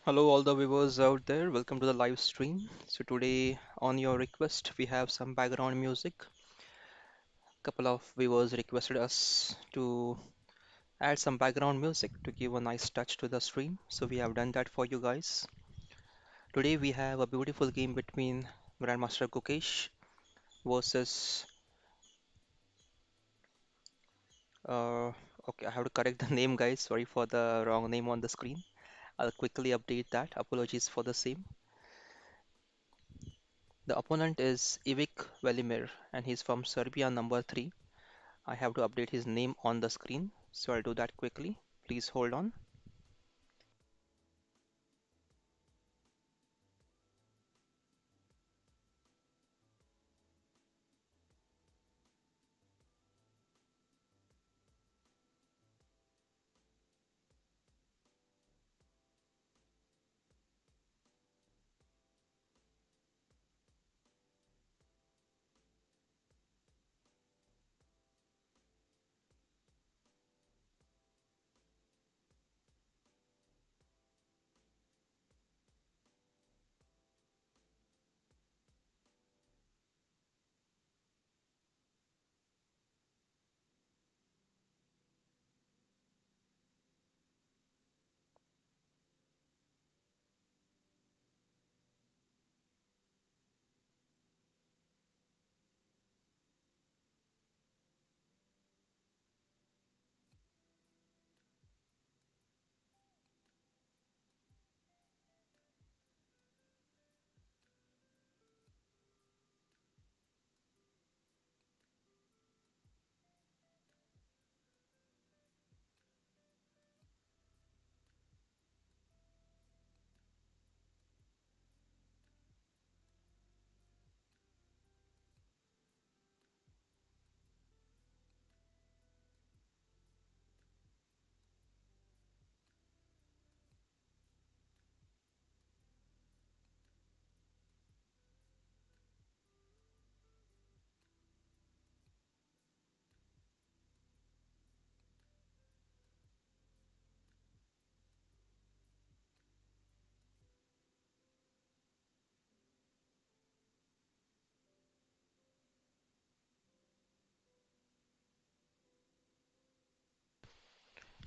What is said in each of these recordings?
Hello, all the viewers out there. Welcome to the live stream. So today, on your request, we have some background music. Couple of viewers requested us to add some background music to give a nice touch to the stream. So we have done that for you guys. Today we have a beautiful game between Grandmaster Gukesh versus uh, okay, I have to correct the name, guys. Sorry for the wrong name on the screen. I'll quickly update that. Apologies for the same. The opponent is Ivic Velimir, and he's from Serbia, number 3. I have to update his name on the screen, so I'll do that quickly. Please hold on.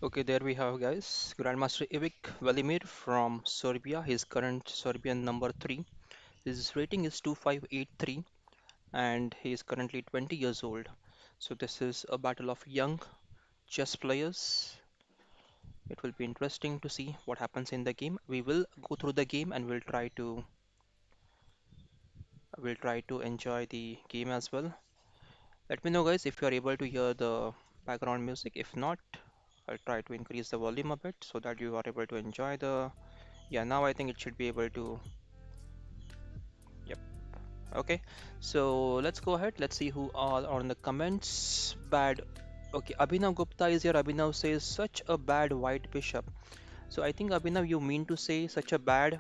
Okay, there we have, guys. Grandmaster Ivic Velimir from Serbia. His current Serbian number 3. His rating is 2583 and he is currently 20 years old. So this is a battle of young chess players. It will be interesting to see what happens in the game. We will go through the game and we'll try to enjoy the game as well. Let me know, guys, if you are able to hear the background music. If not, I'll try to increase the volume a bit so that you are able to enjoy the. Yeah, now I think it should be able to. Yep. Okay. So let's go ahead. Let's see who are on the comments. Bad. Okay, Abhinav Gupta is here. Abhinav says such a bad white bishop. So I think Abhinav, you mean to say such a bad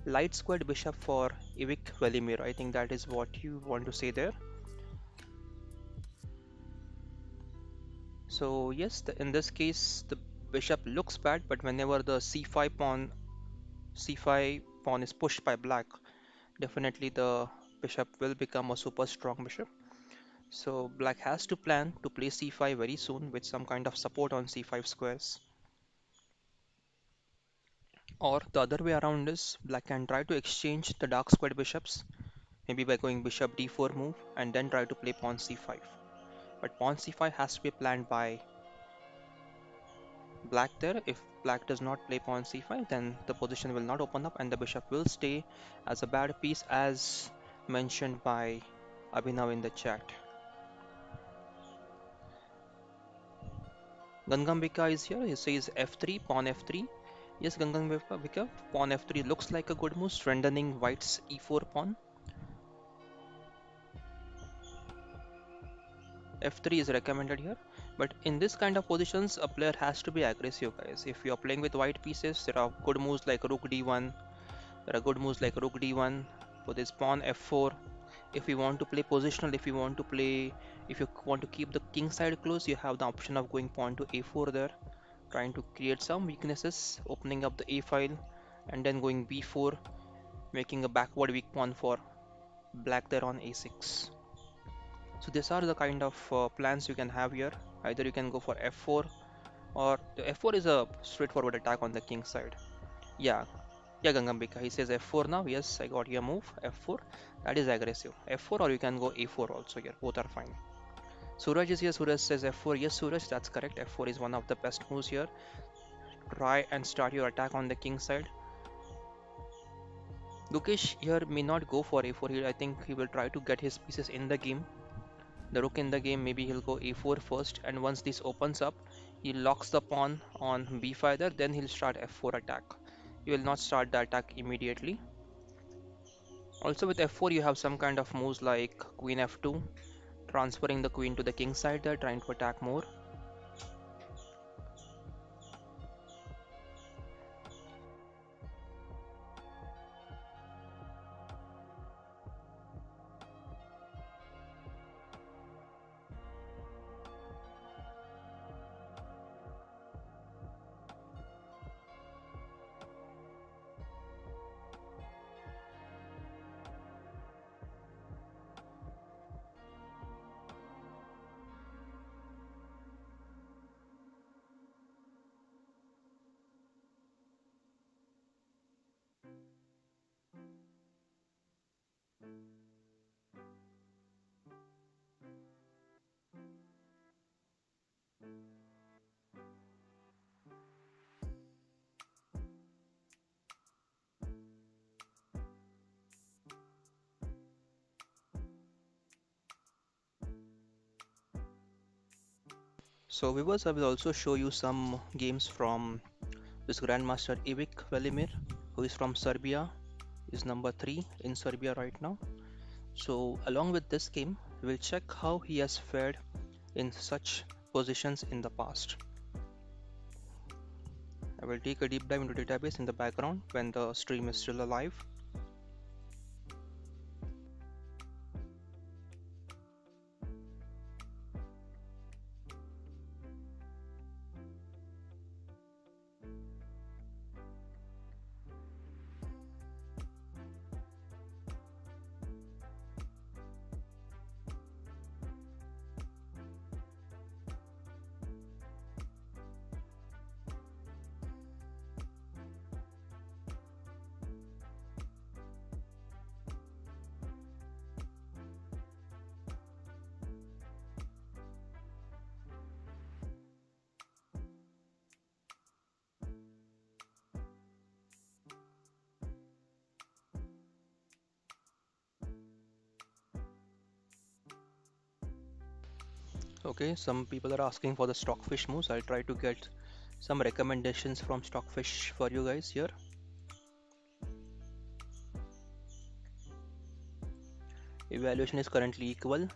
light squared bishop for Ivic Velimir. I think that is what you want to say there. So yes, in this case, the bishop looks bad, but whenever the c5 pawn is pushed by black, definitely the bishop will become a super strong bishop. So black has to plan to play c5 very soon with some kind of support on c5 squares. Or the other way around is black can try to exchange the dark squared bishops, maybe by going bishop d4 move and then try to play pawn c5. But pawn c5 has to be planned by black there. If black does not play pawn c5, then the position will not open up and the bishop will stay as a bad piece as mentioned by Abhinav in the chat. Gangambika is here. He says f3, pawn f3. Yes, Gangambika, pawn f3 looks like a good move, strengthening white's e4 pawn. F3 is recommended here. But in this kind of positions, a player has to be aggressive, guys. If you are playing with white pieces, there are good moves like rook d1. There are good moves like rook d1 for this pawn f4. If you want to play positional, if you want to keep the king side close, you have the option of going pawn to a4 there, trying to create some weaknesses, opening up the a file, and then going b4, making a backward weak pawn for black there on a6. So these are the kind of plans you can have here. Either you can go for f4, or the f4 is a straightforward attack on the king side. Yeah, yeah, Gangambika, he says f4 now. Yes, I got your move, f4. That is aggressive. f4, or you can go a4 also here. Both are fine. Suraj is here. Suraj says f4. Yes, Suraj, that's correct. f4 is one of the best moves here. Try and start your attack on the king side. Gukesh here may not go for a4 here. I think he will try to get his pieces in the game. The rook in the game, maybe he'll go a4 first, and once this opens up, he locks the pawn on b5 there, then he'll start f4 attack. He will not start the attack immediately. Also with f4 you have some kind of moves like queen f2, transferring the queen to the king side there, trying to attack more. So viewers, I will also show you some games from this Grandmaster Ivic Velimir, who is from Serbia, is number 3 in Serbia right now. So along with this game, we'll check how he has fared in such positions in the past. I will take a deep dive into database in the background when the stream is still alive. Okay, some people are asking for the stockfish moves. I'll try to get some recommendations from stockfish for you guys here. Evaluation is currently equal.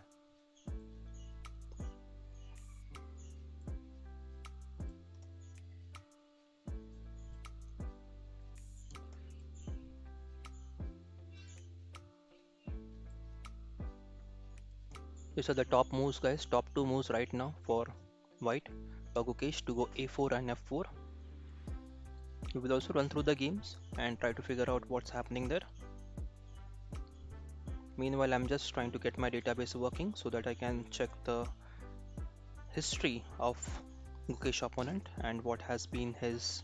These are the top moves, guys. Top two moves right now for white. For Gukesh to go a4 and f4. We will also run through the games and try to figure out what's happening there. Meanwhile, I'm just trying to get my database working so that I can check the history of Gukesh opponent and what has been his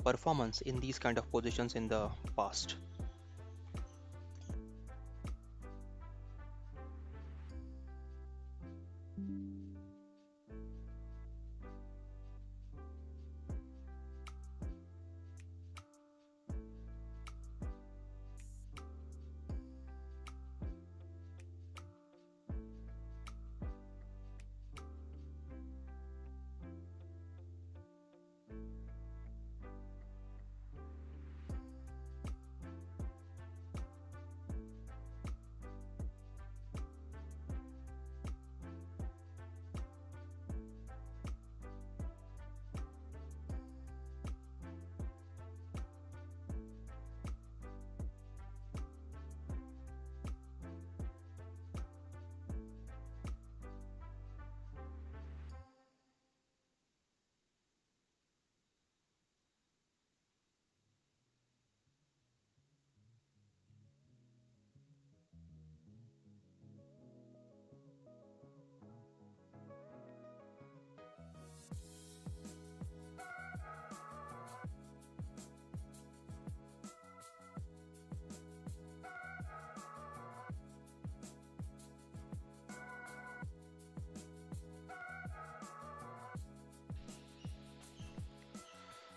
performance in these kind of positions in the past.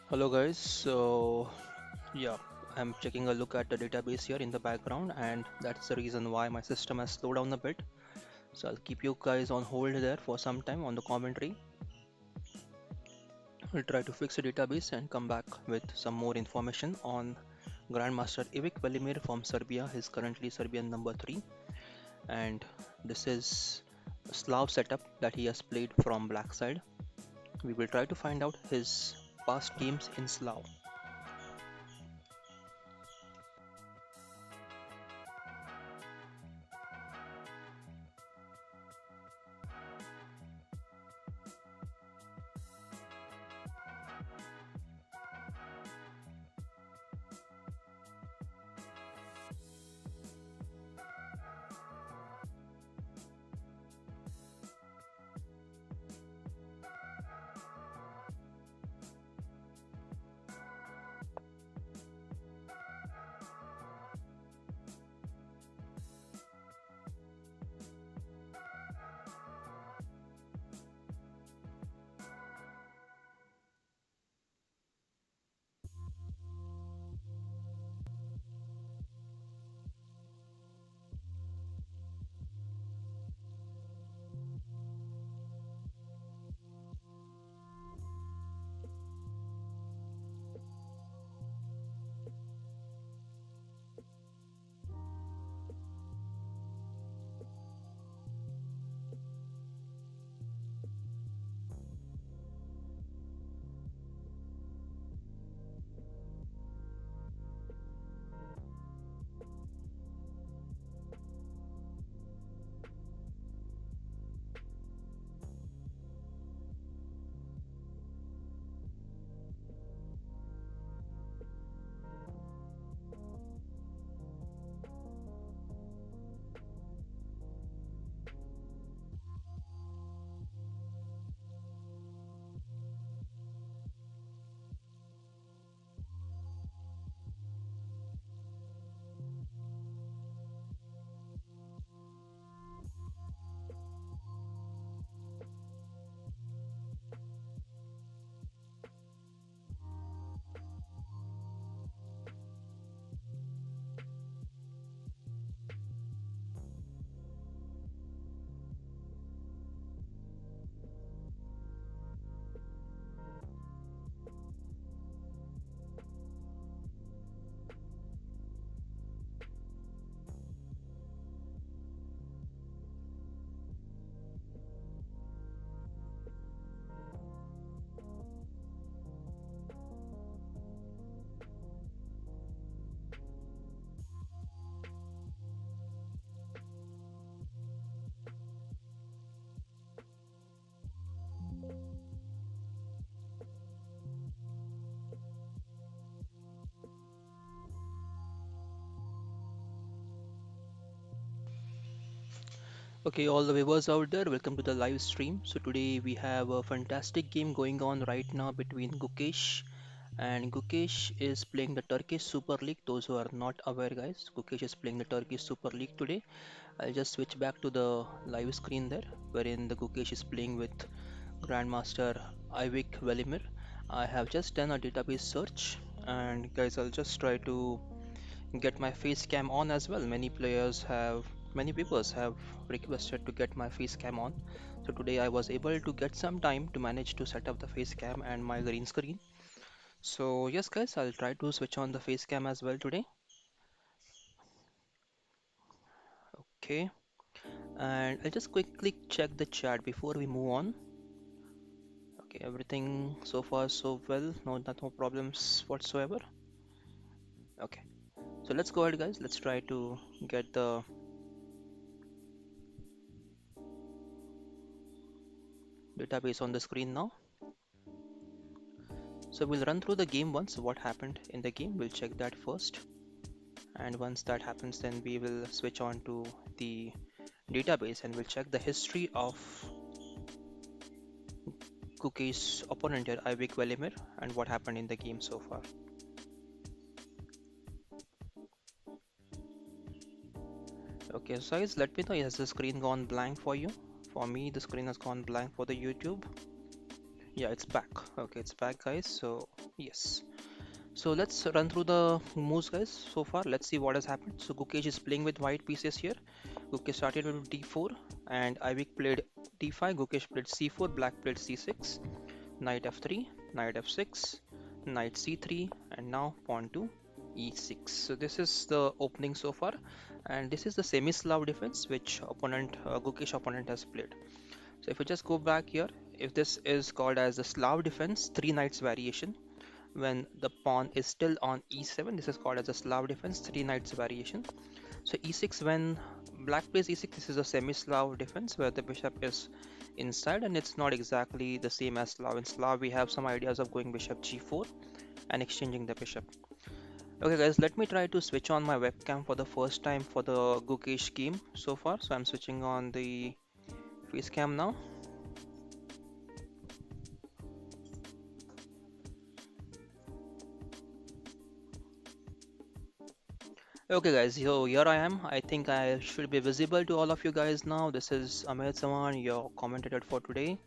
Hello guys, so yeah, I'm checking a look at the database here in the background, and that's the reason why my system has slowed down a bit. So I'll keep you guys on hold there for some time on the commentary. We'll try to fix the database and come back with some more information on Grandmaster Ivic Velimir from Serbia. He's currently Serbian number 3, and this is a Slav setup that he has played from black side. We will try to find out his past games in Slav. Okay, all the viewers out there, welcome to the live stream. So today we have a fantastic game going on right now between Gukesh, and Gukesh is playing the Turkish Super League. Those who are not aware, guys, Gukesh is playing the Turkish Super League today. I'll just switch back to the live screen there, wherein the Gukesh is playing with Grandmaster Ivic Velimir. I have just done a database search, and guys, I'll just try to get my face cam on as well. Many viewers have requested to get my face cam on. So today I was able to get some time to manage to set up the face cam and my green screen. So yes guys, I'll try to switch on the face cam as well today. Okay, and I'll just quickly check the chat before we move on. Okay, everything so far so well, no problems whatsoever. Okay, so let's go ahead guys, let's try to get the database on the screen now. So we'll run through the game once, what happened in the game, we'll check that first. And once that happens, then we will switch on to the database and we'll check the history of Cookie's opponent here, Ivic Velimir, and what happened in the game so far. Okay, so guys, let me know, has the screen gone blank for you? For me, the screen has gone blank for the YouTube. Yeah, it's back. Okay, it's back guys. So Yes. So let's run through the moves, guys. So far, let's see what has happened. So Gukesh is playing with white pieces here. Gukesh started with d4, and Ivic played d5. Gukesh played c4. Black played c6. Knight f3, knight f6, knight c3, and now pawn to e6. So this is the opening so far, and this is the semi-Slav defense which Gukesh opponent has played. So if we just go back here, if this is called as the Slav defense, three knights variation, when the pawn is still on e7, this is called as a Slav defense, three knights variation. So e6, when black plays e6, this is a semi-Slav defense where the bishop is inside, and it's not exactly the same as Slav. In Slav, we have some ideas of going bishop g4 and exchanging the bishop. Okay guys, let me try to switch on my webcam for the first time for the Gukesh game so far. So I'm switching on the face cam now. Okay guys, so here I am. I think I should be visible to all of you guys now. This is Amir Saman, your commentator for today.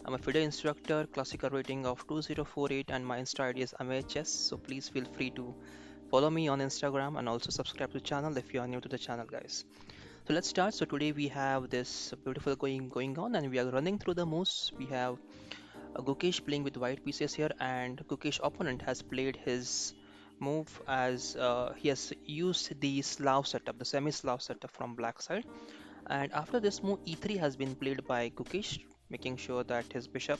I'm a FIDE instructor, classical rating of 2048, and my Insta ID is Amir Chess. So please feel free to follow me on Instagram and also subscribe to the channel if you are new to the channel, guys. So let's start. So today we have this beautiful going on, and we are running through the moves. We have Gukesh playing with white pieces here, and Gukesh opponent has played his move as he has used the Slav setup, the semi-Slav setup from black side. And after this move, e3 has been played by Gukesh, making sure that his bishop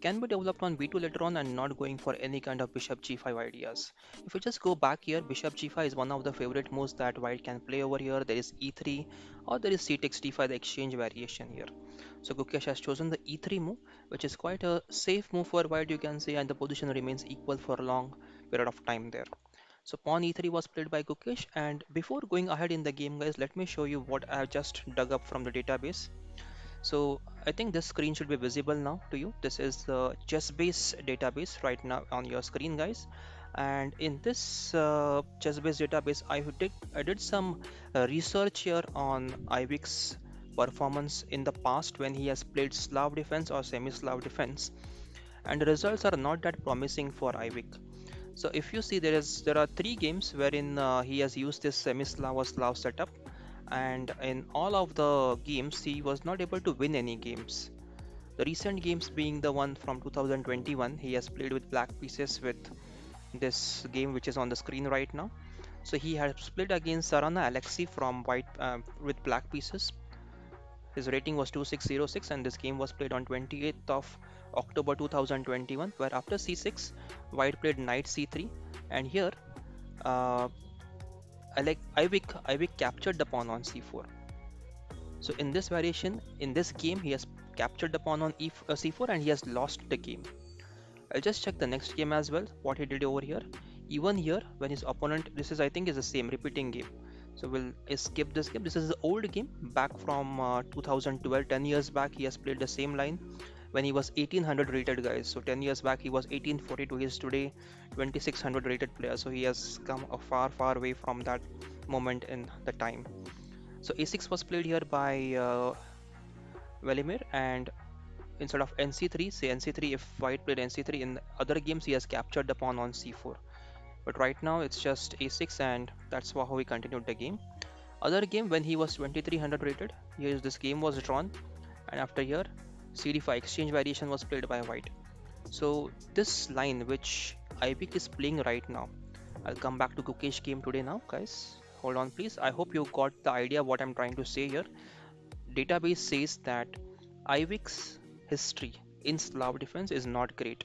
can be developed on b2 later on and not going for any kind of bishop g5 ideas. If we just go back here, bishop g5 is one of the favorite moves that white can play over here. There is e3 or there is c takes d5, the exchange variation here. So Gukesh has chosen the e3 move, which is quite a safe move for white, you can say, and the position remains equal for a long period of time there. So pawn e3 was played by Gukesh, and before going ahead in the game, guys, let me show you what I have just dug up from the database. So I think this screen should be visible now to you. This is the ChessBase database right now on your screen, guys. And in this ChessBase database, I did some research here on Ivic's performance in the past when he has played Slav defense or semi-Slav defense, and the results are not that promising for Ivic. So if you see, there are three games wherein he has used this semi-Slav or Slav setup, and in all of the games he was not able to win any games. The recent games being the one from 2021, he has played with black pieces with this game which is on the screen right now. So he had split against Sarana Alexei from white with black pieces. His rating was 2606, and this game was played on 28th of October 2021, where after c6 white played knight c3, and here uh, Ivic captured the pawn on c4. So in this variation, in this game, he has captured the pawn on c4 and he has lost the game. I'll just check the next game as well, what he did over here. Even here, when his opponent, this is I think is the same repeating game. So we'll skip this game. This is the old game back from 2012, 10 years back. He has played the same line when he was 1800 rated, guys. So 10 years back he was 1842. He is today 2600 rated player. So he has come a far away from that moment in the time. So a6 was played here by Velimir, and instead of nc3, say nc3, if white played nc3 in other games, he has captured the pawn on c4. But right now it's just a6, and that's how he continued the game. Other game when he was 2300 rated, here this game was drawn, and after here cd5 exchange variation was played by white. So this line which Ivic is playing right now, I'll come back to Gukesh game today now, guys. Hold on, please. I hope you got the idea what I'm trying to say here. Database says that Ivic's history in Slav defense is not great.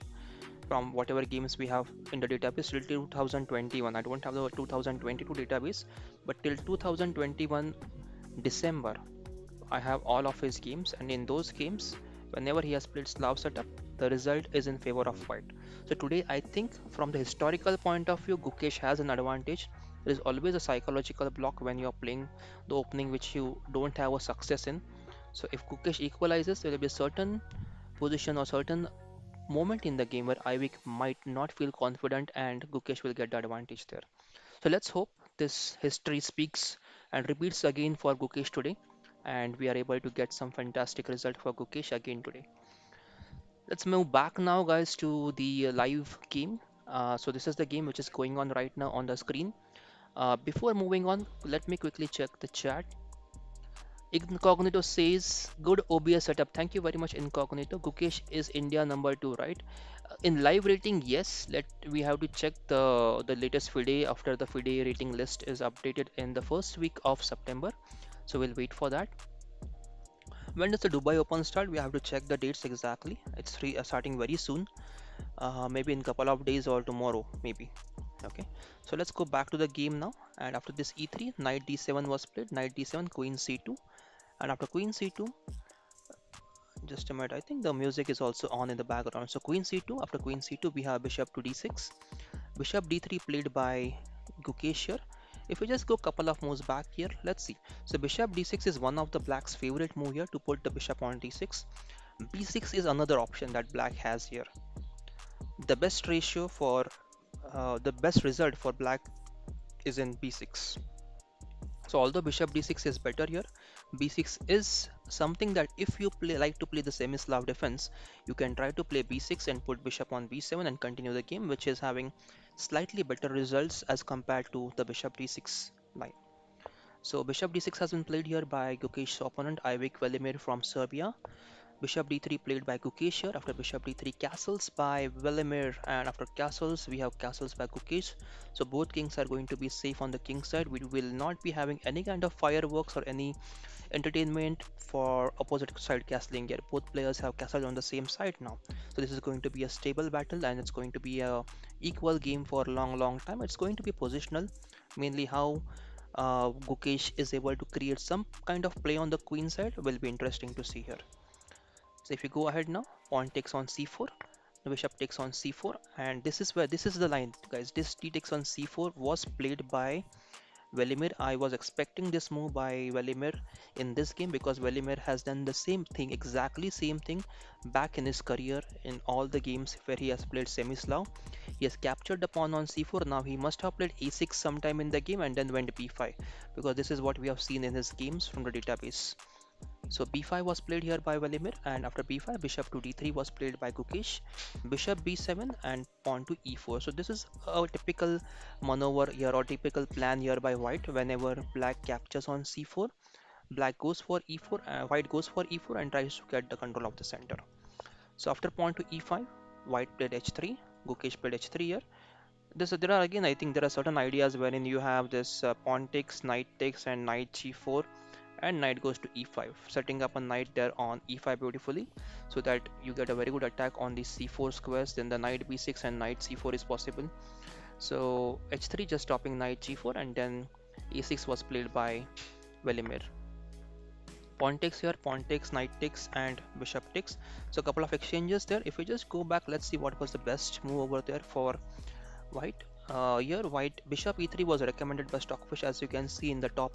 From whatever games we have in the database till 2021, I don't have the 2022 database, but till 2021 December, I have all of his games, and in those games, whenever he has played Slav setup, the result is in favor of white. So today, I think from the historical point of view, Gukesh has an advantage. There is always a psychological block when you are playing the opening which you don't have a success in. So if Gukesh equalizes, there will be a certain position or certain moment in the game where Ivic might not feel confident and Gukesh will get the advantage there. So let's hope this history speaks and repeats again for Gukesh today, and we are able to get some fantastic result for Gukesh again today. Let's move back now, guys, to the live game. So this is the game which is going on right now on the screen. Before moving on, let me quickly check the chat. Incognito says, good OBS setup. Thank you very much, Incognito. Gukesh is India number two, right? In live rating, yes. We have to check the latest FIDE after the FIDE rating list is updated in the first week of September. So we'll wait for that. When does the Dubai Open start? We have to check the dates exactly. Starting very soon, maybe in couple of days or tomorrow, maybe. Okay, so let's go back to the game now. And after this e3, knight d7 was played, knight d7, queen c2, and after queen c2, just a minute, I think the music is also on in the background. So queen c2, after queen c2, we have bishop to d6, bishop d3 played by Gukesh here. If we just go couple of moves back here, let's see. So bishop d6 is one of the black's favorite move here to put the bishop on d6. b6 is another option that black has here. The best ratio for the best result for black is in b6. So although bishop d6 is better here, b6 is something that if you like to play the semi-Slav defense, you can try to play b6 and put bishop on b7 and continue the game, which is having slightly better results as compared to the bishop d6 line. So bishop d6 has been played here by Gukesh's opponent Ivic Velimir from Serbia. Bishop d3 played by Gukesh here. After bishop d3, castles by Velimir, and after castles, we have castles by Gukesh. So both kings are going to be safe on the king side. We will not be having any kind of fireworks or any entertainment for opposite side castling here. Both players have castled on the same side now. So this is going to be a stable battle and it's going to be a equal game for a long time. It's going to be positional, mainly how Gukesh is able to create some kind of play on the queen side will be interesting to see here. So if you go ahead now, pawn takes on c4, the bishop takes on c4, and this is the line, guys. This d takes on c4 was played by Velimir. I was expecting this move by Velimir in this game because Velimir has done the same thing, exactly same thing back in his career in all the games where he has played semi-Slav. He has captured the pawn on c4. Now he must have played a6 sometime in the game and then went b5 because this is what we have seen in his games from the database. So b5 was played here by Velimir, and after b5, bishop to d3 was played by Gukesh, bishop b7 and pawn to e4. So this is a typical maneuver here or typical plan here by white. Whenever black captures on c4, black goes for e4, white goes for e4 and tries to get the control of the center. So after pawn to e5, white played h3, Gukesh played h3 here. There are again, I think there are certain ideas wherein you have this pawn takes, and knight g4 and knight goes to e5, setting up a knight there on e5 beautifully so that you get a very good attack on the c4 squares. Then the knight b6 and knight c4 is possible. So h3 just stopping knight g4 and then e6 was played by Velimir. Pawn takes here, pawn takes, knight takes and bishop takes. So a couple of exchanges there. If we just go back, let's see what was the best move over there for white. Here white bishop e3 was recommended by Stockfish, as you can see in the top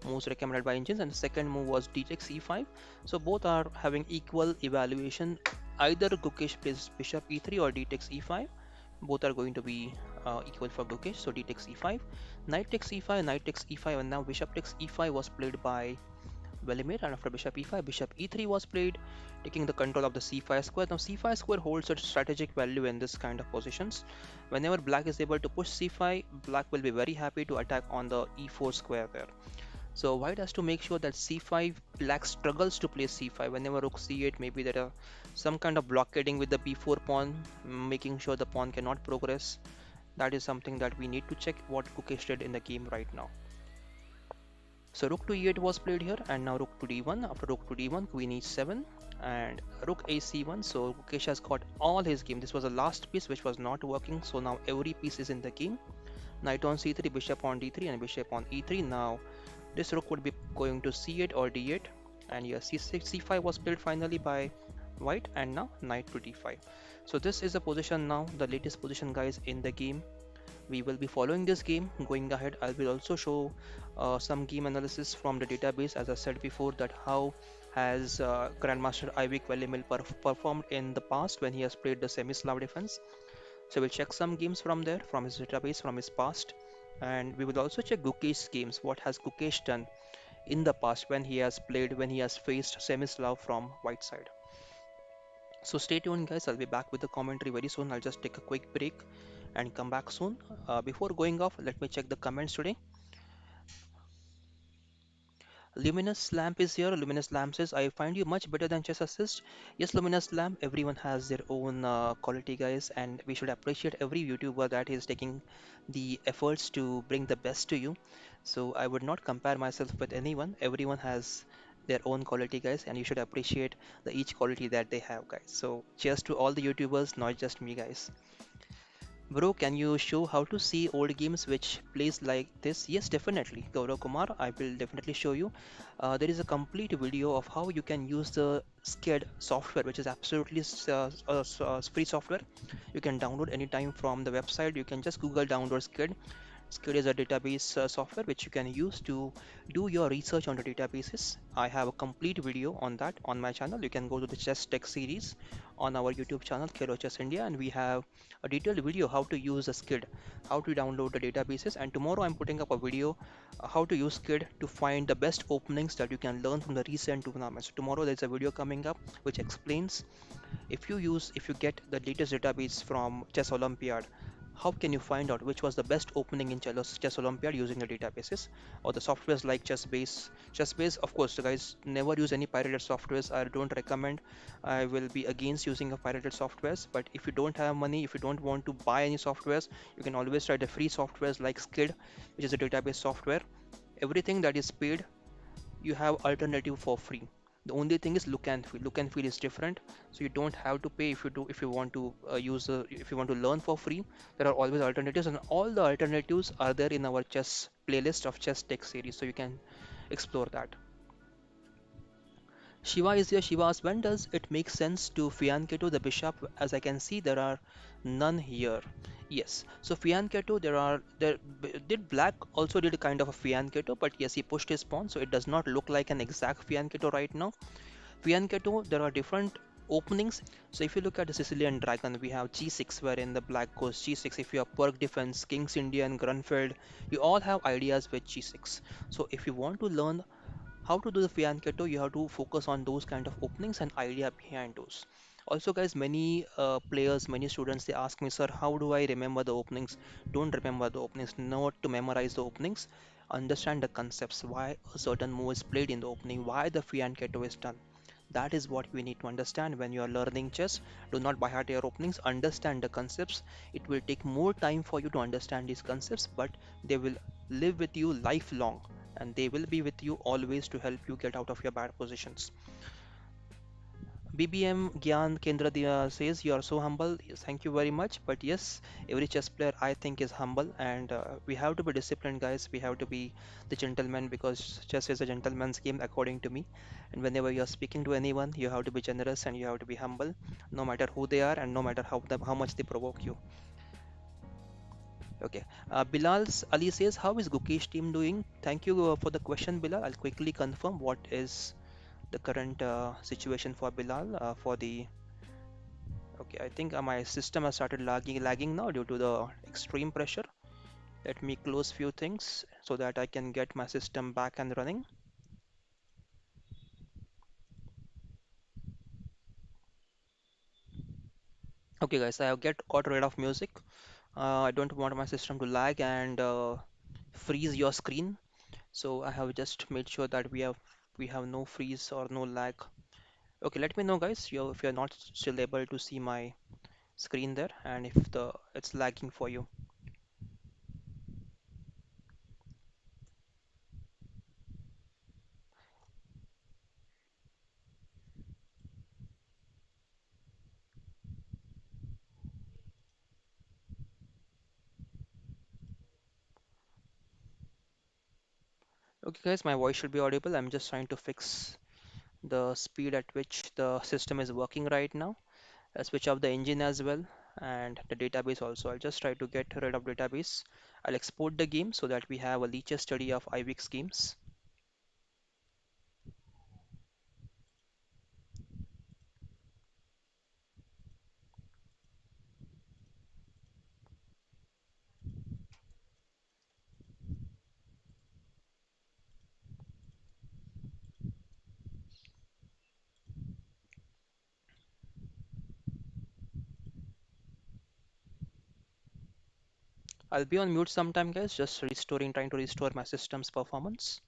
moves recommended by engines, and the second move was d takes e5. So both are having equal evaluation. Either Gukesh plays bishop e3 or d takes e5. Both are going to be equal for Gukesh. So d takes e5, knight takes e5, knight takes e5, and now bishop takes e5 was played by Velimir, and after bishop e5, bishop e3 was played, taking the control of the c5 square. Now c5 square holds a strategic value in this kind of positions. Whenever black is able to push c5, black will be very happy to attack on the e4 square there. So white has to make sure that c5, black struggles to play c5. Whenever rook c8, maybe there are some kind of blockading with the b4 pawn, making sure the pawn cannot progress. That is something that we need to check what Gukesh did in the game right now. So rook to e8 was played here, and now rook to d1. After rook to d1, queen e7 and rook a c1. So Gukesh has got all his game. This was the last piece which was not working, so now every piece is in the game. Knight on c3, bishop on d3 and bishop on e3. Now this rook would be going to c8 or d8, and yes, c6, c5 was played finally by white, and now knight to d5. So this is the position now, the latest position, guys, in the game. We will be following this game going ahead. I will also show some game analysis from the database, as I said before, that how has Grandmaster Ivic Velimir performed in the past when he has played the semi-Slav defense. So we'll check some games from there, from his database, from his past, and we will also check Gukesh's games. What has Gukesh done in the past when he has played, when he has faced semi-Slav from white side? So stay tuned, guys. I'll be back with the commentary very soon. I'll just take a quick break and come back soon. Before going off, let me check the comments today. Luminous Lamp is here. Luminous Lamp says, I find you much better than Chess Assist. Yes, Luminous Lamp, everyone has their own quality, guys, and we should appreciate every YouTuber that is taking the efforts to bring the best to you. So I would not compare myself with anyone. Everyone has their own quality, guys, and you should appreciate the each quality that they have, guys. So cheers to all the YouTubers, not just me, guys. Bro, can you show how to see old games which plays like this? Yes, definitely. Gaurav Kumar, I will definitely show you. There is a complete video of how you can use the SCAD software, which is absolutely free software. You can download anytime from the website. You can just Google download SCAD. SQL is a database software which you can use to do your research on the databases. I have a complete video on that on my channel. You can go to the Chess Tech series on our YouTube channel, KheloChessIndia, India, and we have a detailed video how to use a SKID, how to download the databases. And tomorrow I'm putting up a video how to use SKID to find the best openings that you can learn from the recent tournaments. So tomorrow there's a video coming up which explains if you get the latest database from Chess Olympiad, how can you find out which was the best opening in Chess Olympiad using the databases or the softwares like ChessBase? ChessBase, of course, guys, never use any pirated softwares. I don't recommend. I will be against using a pirated softwares. But if you don't have money, if you don't want to buy any softwares, you can always try the free softwares like Skid, which is a database software. Everything that is paid you have alternative for free. The only thing is look and feel. Look and feel is different, so you don't have to pay if you want to if you want to learn for free. There are always alternatives, and all the alternatives are there in our chess playlist of chess tech series, so you can explore that. Shiva is here. Shiva asks, when does it make sense to fianchetto the bishop? As I can see, there are none here. Yes, so fianchetto, did black also did a kind of a fianchetto, but yes, he pushed his pawn, so it does not look like an exact fianchetto right now. Fianchetto, there are different openings. So if you look at the Sicilian dragon, we have g6, wherein the black goes g6. If you have Perk defense, King's Indian, Grunfeld, you all have ideas with g6. So if you want to learn how to do the fianchetto, you have to focus on those kind of openings and idea behind those. Also, guys, many players, many students, they ask me, sir, how do I remember the openings? Don't remember the openings, not to memorize the openings. Understand the concepts, why a certain move is played in the opening, why the fianchetto is done. That is what we need to understand when you are learning chess. Do not by heart your openings, understand the concepts. It will take more time for you to understand these concepts, but they will live with you lifelong and they will be with you always to help you get out of your bad positions. BBM Gyan Kendra says you are so humble. Yes, thank you very much. But yes, every chess player I think is humble, and we have to be disciplined, guys. We have to be the gentleman because chess is a gentleman's game, according to me. And whenever you are speaking to anyone, you have to be generous and you have to be humble, no matter who they are and no matter how much they provoke you. Okay. Bilal's Ali says, how is Gukesh team doing? Thank you for the question, Bilal. I'll quickly confirm what is the current situation for Bilal for the okay, I think my system has started lagging now due to the extreme pressure. Let me close few things so that I can get my system back and running. Okay, guys, I have got rid of music. I don't want my system to lag and freeze your screen. So I have just made sure that we have no freeze or no lag. Okay, let me know, guys, if you're not still able to see my screen there and if the it's lagging for you. Okay, guys, my voice should be audible. I'm just trying to fix the speed at which the system is working right now. I'll switch off the engine as well and the database also. I'll just try to get rid of database. I'll export the game so that we have a LiChess study of Ivic's games. I'll be on mute sometime, guys, just restoring, trying to restore my system's performance.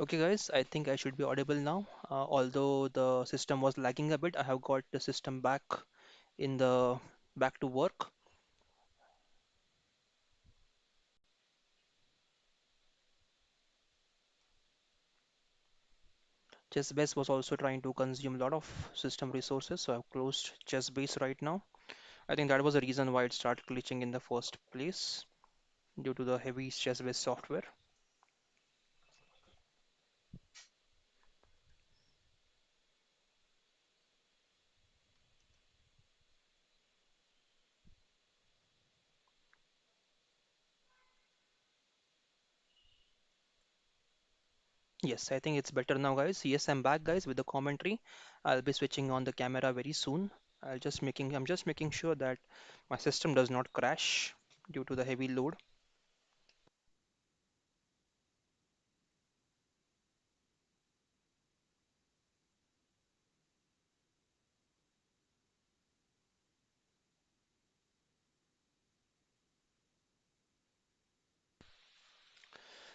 Okay, guys, I think I should be audible now. Although the system was lagging a bit, I have got the system in the back to work. Chessbase was also trying to consume a lot of system resources, so I've closed Chessbase right now. I think that was the reason why it started glitching in the first place, due to the heavy Chessbase software. Yes, I think it's better now, guys. Yes, I'm back, guys, with the commentary. I'll be switching on the camera very soon. I'm just making sure that my system does not crash due to the heavy load.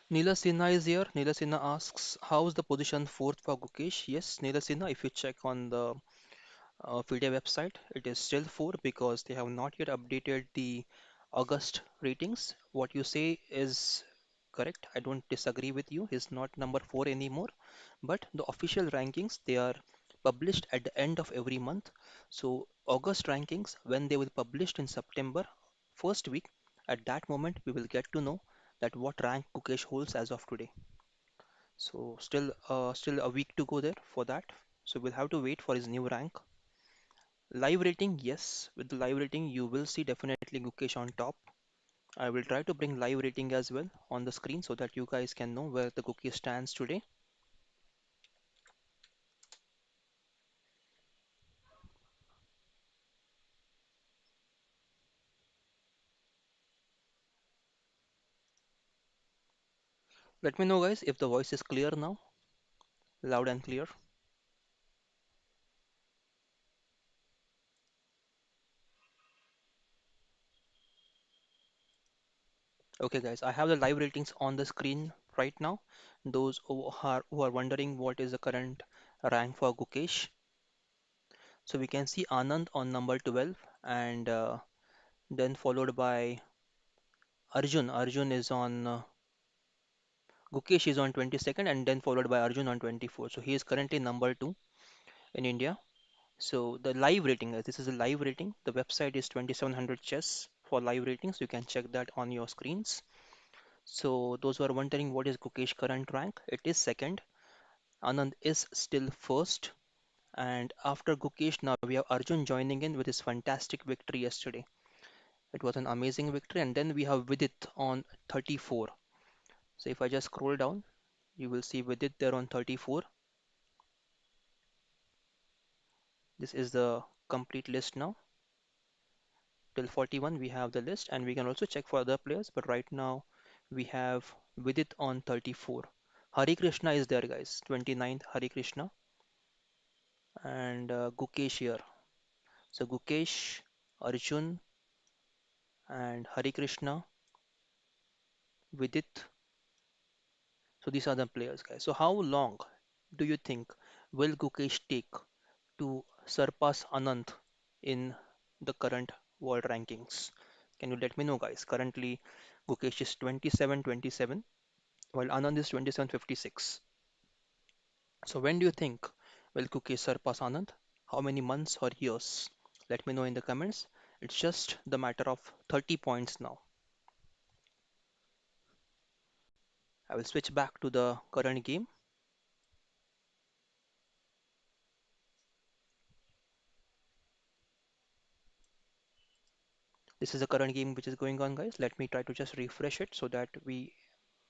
Neela Sinha is here. Neela Sinha asks, how's the position fourth for Gukesh? Yes, Neela Sinha, if you check on the FIDE website, it is still 4 because they have not yet updated the August ratings. What you say is correct. I don't disagree with you. He's not number 4 anymore. But the official rankings, they are published at the end of every month. So August rankings, when they will published in September, first week, at that moment we will get to know that what rank Gukesh holds as of today. So still a week to go there for that. So we'll have to wait for his new rank. Live rating, yes. With the live rating, you will see definitely Gukesh on top. I will try to bring live rating as well on the screen so that you guys can know where the Gukesh stands today. Let me know, guys, if the voice is clear now, loud and clear. Okay, guys, I have the live ratings on the screen right now. Those who are wondering what is the current rank for Gukesh. So we can see Anand on number 12 and then followed by Arjun. Gukesh is on 22nd and then followed by Arjun on 24. So he is currently number 2 in India. So the live rating, this is a live rating. The website is 2700 chess for live ratings. You can check that on your screens. So those who are wondering what is Gukesh current rank, it is second. Anand is still first. And after Gukesh, now we have Arjun joining in with his fantastic victory yesterday. It was an amazing victory. And then we have Vidit on 34. So if I just scroll down, you will see Vidit there on 34. This is the complete list now. Till 41 we have the list, and we can also check for other players, but right now we have Vidit on 34. Hari Krishna is there, guys. 29th Hari Krishna, and Gukesh here. So Gukesh, Arjun, and Hari Krishna, Vidit. So these are the players, guys. So how long do you think will Gukesh take to surpass Anand in the current world rankings? Can you let me know, guys? Currently, Gukesh is 27-27, while Anand is 27-56. So when do you think will Gukesh surpass Anand? How many months or years? Let me know in the comments. It's just the matter of 30 points now. I will switch back to the current game. This is the current game which is going on, guys. Let me try to just refresh it so that we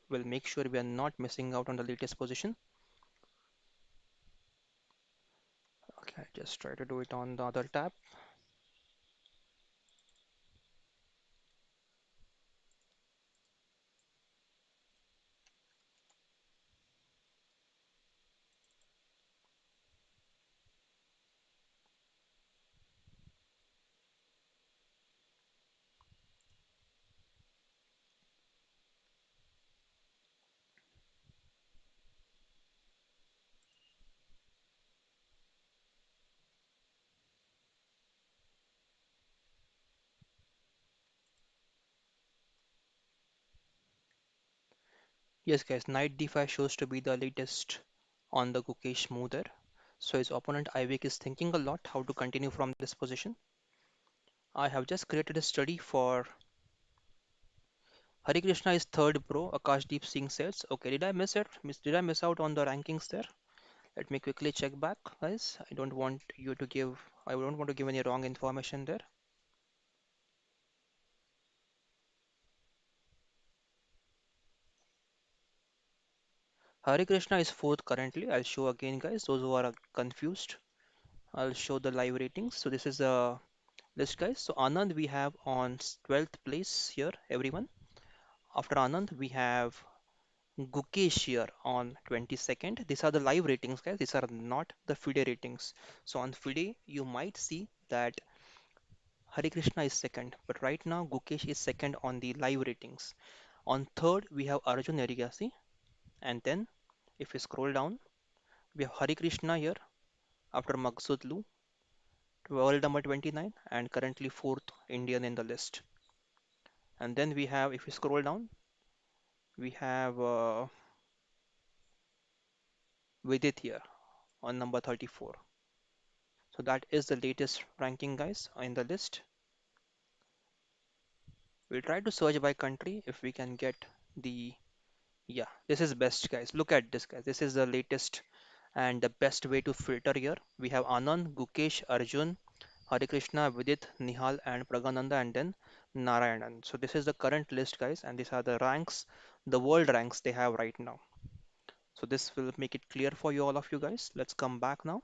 will make sure we are not missing out on the latest position. Okay, just try to do it on the other tab. Yes, guys, knight d5 shows to be the latest on the Gukesh move there. So his opponent Ivic is thinking a lot how to continue from this position. I have just created a study for Hari Krishna is third pro, Akashdeep Singh says. Okay, did I miss it? Did I miss out on the rankings there? Let me quickly check back, guys. I don't want to give any wrong information there. Hari Krishna is fourth currently. I'll show again, guys. Those who are confused, I'll show the live ratings. So this is the list, guys. So Anand we have on 12th place here, everyone. After Anand, we have Gukesh here on 22nd. These are the live ratings, guys. These are not the FIDE ratings. So on FIDE, you might see that Hari Krishna is second, but right now Gukesh is second on the live ratings. On third, we have Arjun Erigasi, and then if we scroll down, we have Hari Krishna here after Maksud Lu, world number 29, and currently fourth Indian in the list. And then we have, if we scroll down, we have Vidit here on number 34. So that is the latest ranking, guys, in the list. We'll try to search by country if we can get the. Yeah, this is best, guys. Look at this, guys. This is the latest and the best way to filter here. We have Anand, Gukesh, Arjun, Hare Krishna, Vidit, Nihal, and Pragananda, and then Narayanan. So this is the current list, guys, and these are the ranks, the world ranks they have right now. So this will make it clear for you all of you guys. Let's come back now.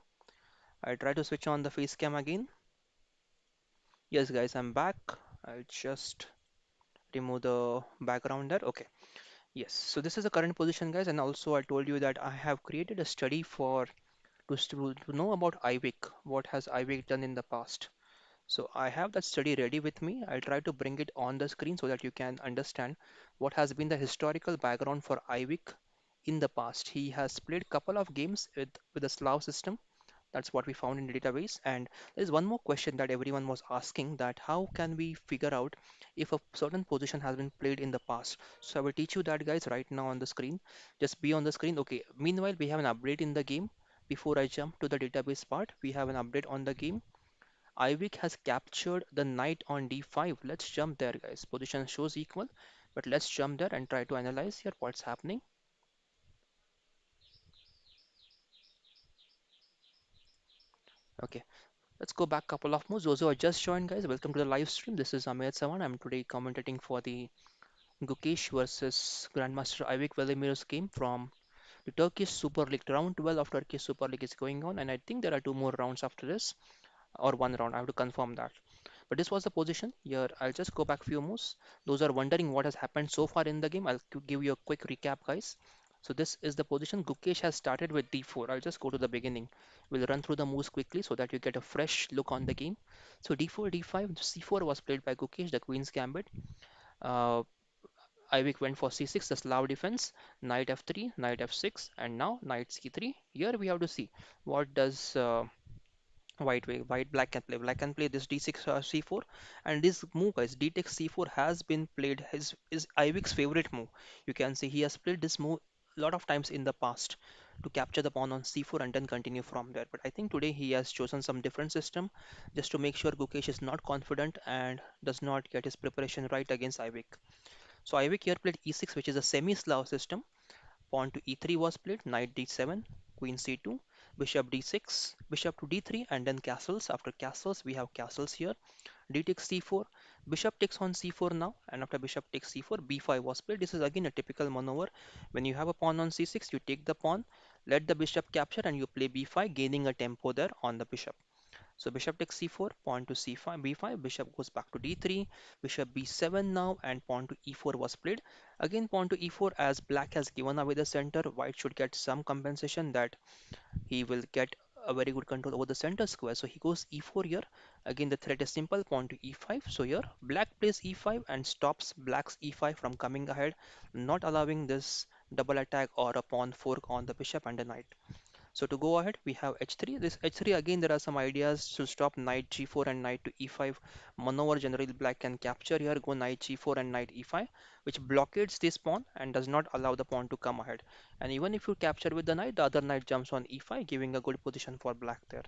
I try to switch on the face cam again. Yes, guys, I'm back. I'll just remove the background there. Okay. Yes. So this is the current position, guys, and also I told you that I have created a study for to know about Ivic, what has Ivic done in the past. So I have that study ready with me. I'll try to bring it on the screen so that you can understand what has been the historical background for Ivic in the past. He has played couple of games with the Slav system. That's what we found in the database. And there's one more question that everyone was asking, that how can we figure out if a certain position has been played in the past? So I will teach you that, guys, right now on the screen. Just be on the screen. Okay. Meanwhile, we have an update in the game. Before I jump to the database part, we have an update on the game. Ivic has captured the knight on d5. Let's jump there, guys. Position shows equal, but let's jump there and try to analyze here what's happening. Okay, let's go back couple of moves. Those who are just joined, guys, welcome to the live stream. This is Amir Sawan. I'm today commentating for the Gukesh versus Grandmaster Ivic Velimir's game from The Turkish Super League, round 12 of Turkish Super League is going on, and I think there are two more rounds after this, or one round. I have to confirm that. But this was the position. Here, I'll just go back few moves. Those are wondering what has happened so far in the game. I'll give you a quick recap, guys. So this is the position. Gukesh has started with d4. I'll just go to the beginning. We'll run through the moves quickly so that you get a fresh look on the game. So d4, d5, c4 was played by Gukesh, the Queen's Gambit. Uh, Ivic went for c6, the Slav defense, knight f3, knight f6, and now knight c3. Here we have to see what does black can play. Black can play this d6 c4, and this move, guys, d takes c4 has been played. His is Ivic's favorite move. You can see he has played this move a lot of times in the past to capture the pawn on c4 and then continue from there. But I think today he has chosen some different system just to make sure Gukesh is not confident and does not get his preparation right against Ivic. So Ivic here played e6, which is a semi-Slav system. Pawn to e3 was played, knight d7, queen c2, bishop d6, bishop to d3, and then castles. After castles, we have castles here. D takes c4, bishop takes on c4 now, and after bishop takes c4, b5 was played. This is again a typical maneuver. When you have a pawn on c6, you take the pawn, let the bishop capture, and you play b5, gaining a tempo there on the bishop. So bishop takes c4, pawn to c5, b5, bishop goes back to d3, bishop b7 now, and pawn to e4 was played. Again, pawn to e4, as black has given away the center, white should get some compensation that he will get a very good control over the center square. So he goes e4 here. Again, the threat is simple, pawn to e5. So here, black plays e5 and stops black's e5 from coming ahead, not allowing this double attack or a pawn fork on the bishop and the knight. So to go ahead, we have h3. This h3, again, there are some ideas to stop knight g4 and knight to e5 maneuver. Generally, black can capture here, go knight g4 and knight e5, which blockades this pawn and does not allow the pawn to come ahead. And even if you capture with the knight, the other knight jumps on e5, giving a good position for black there.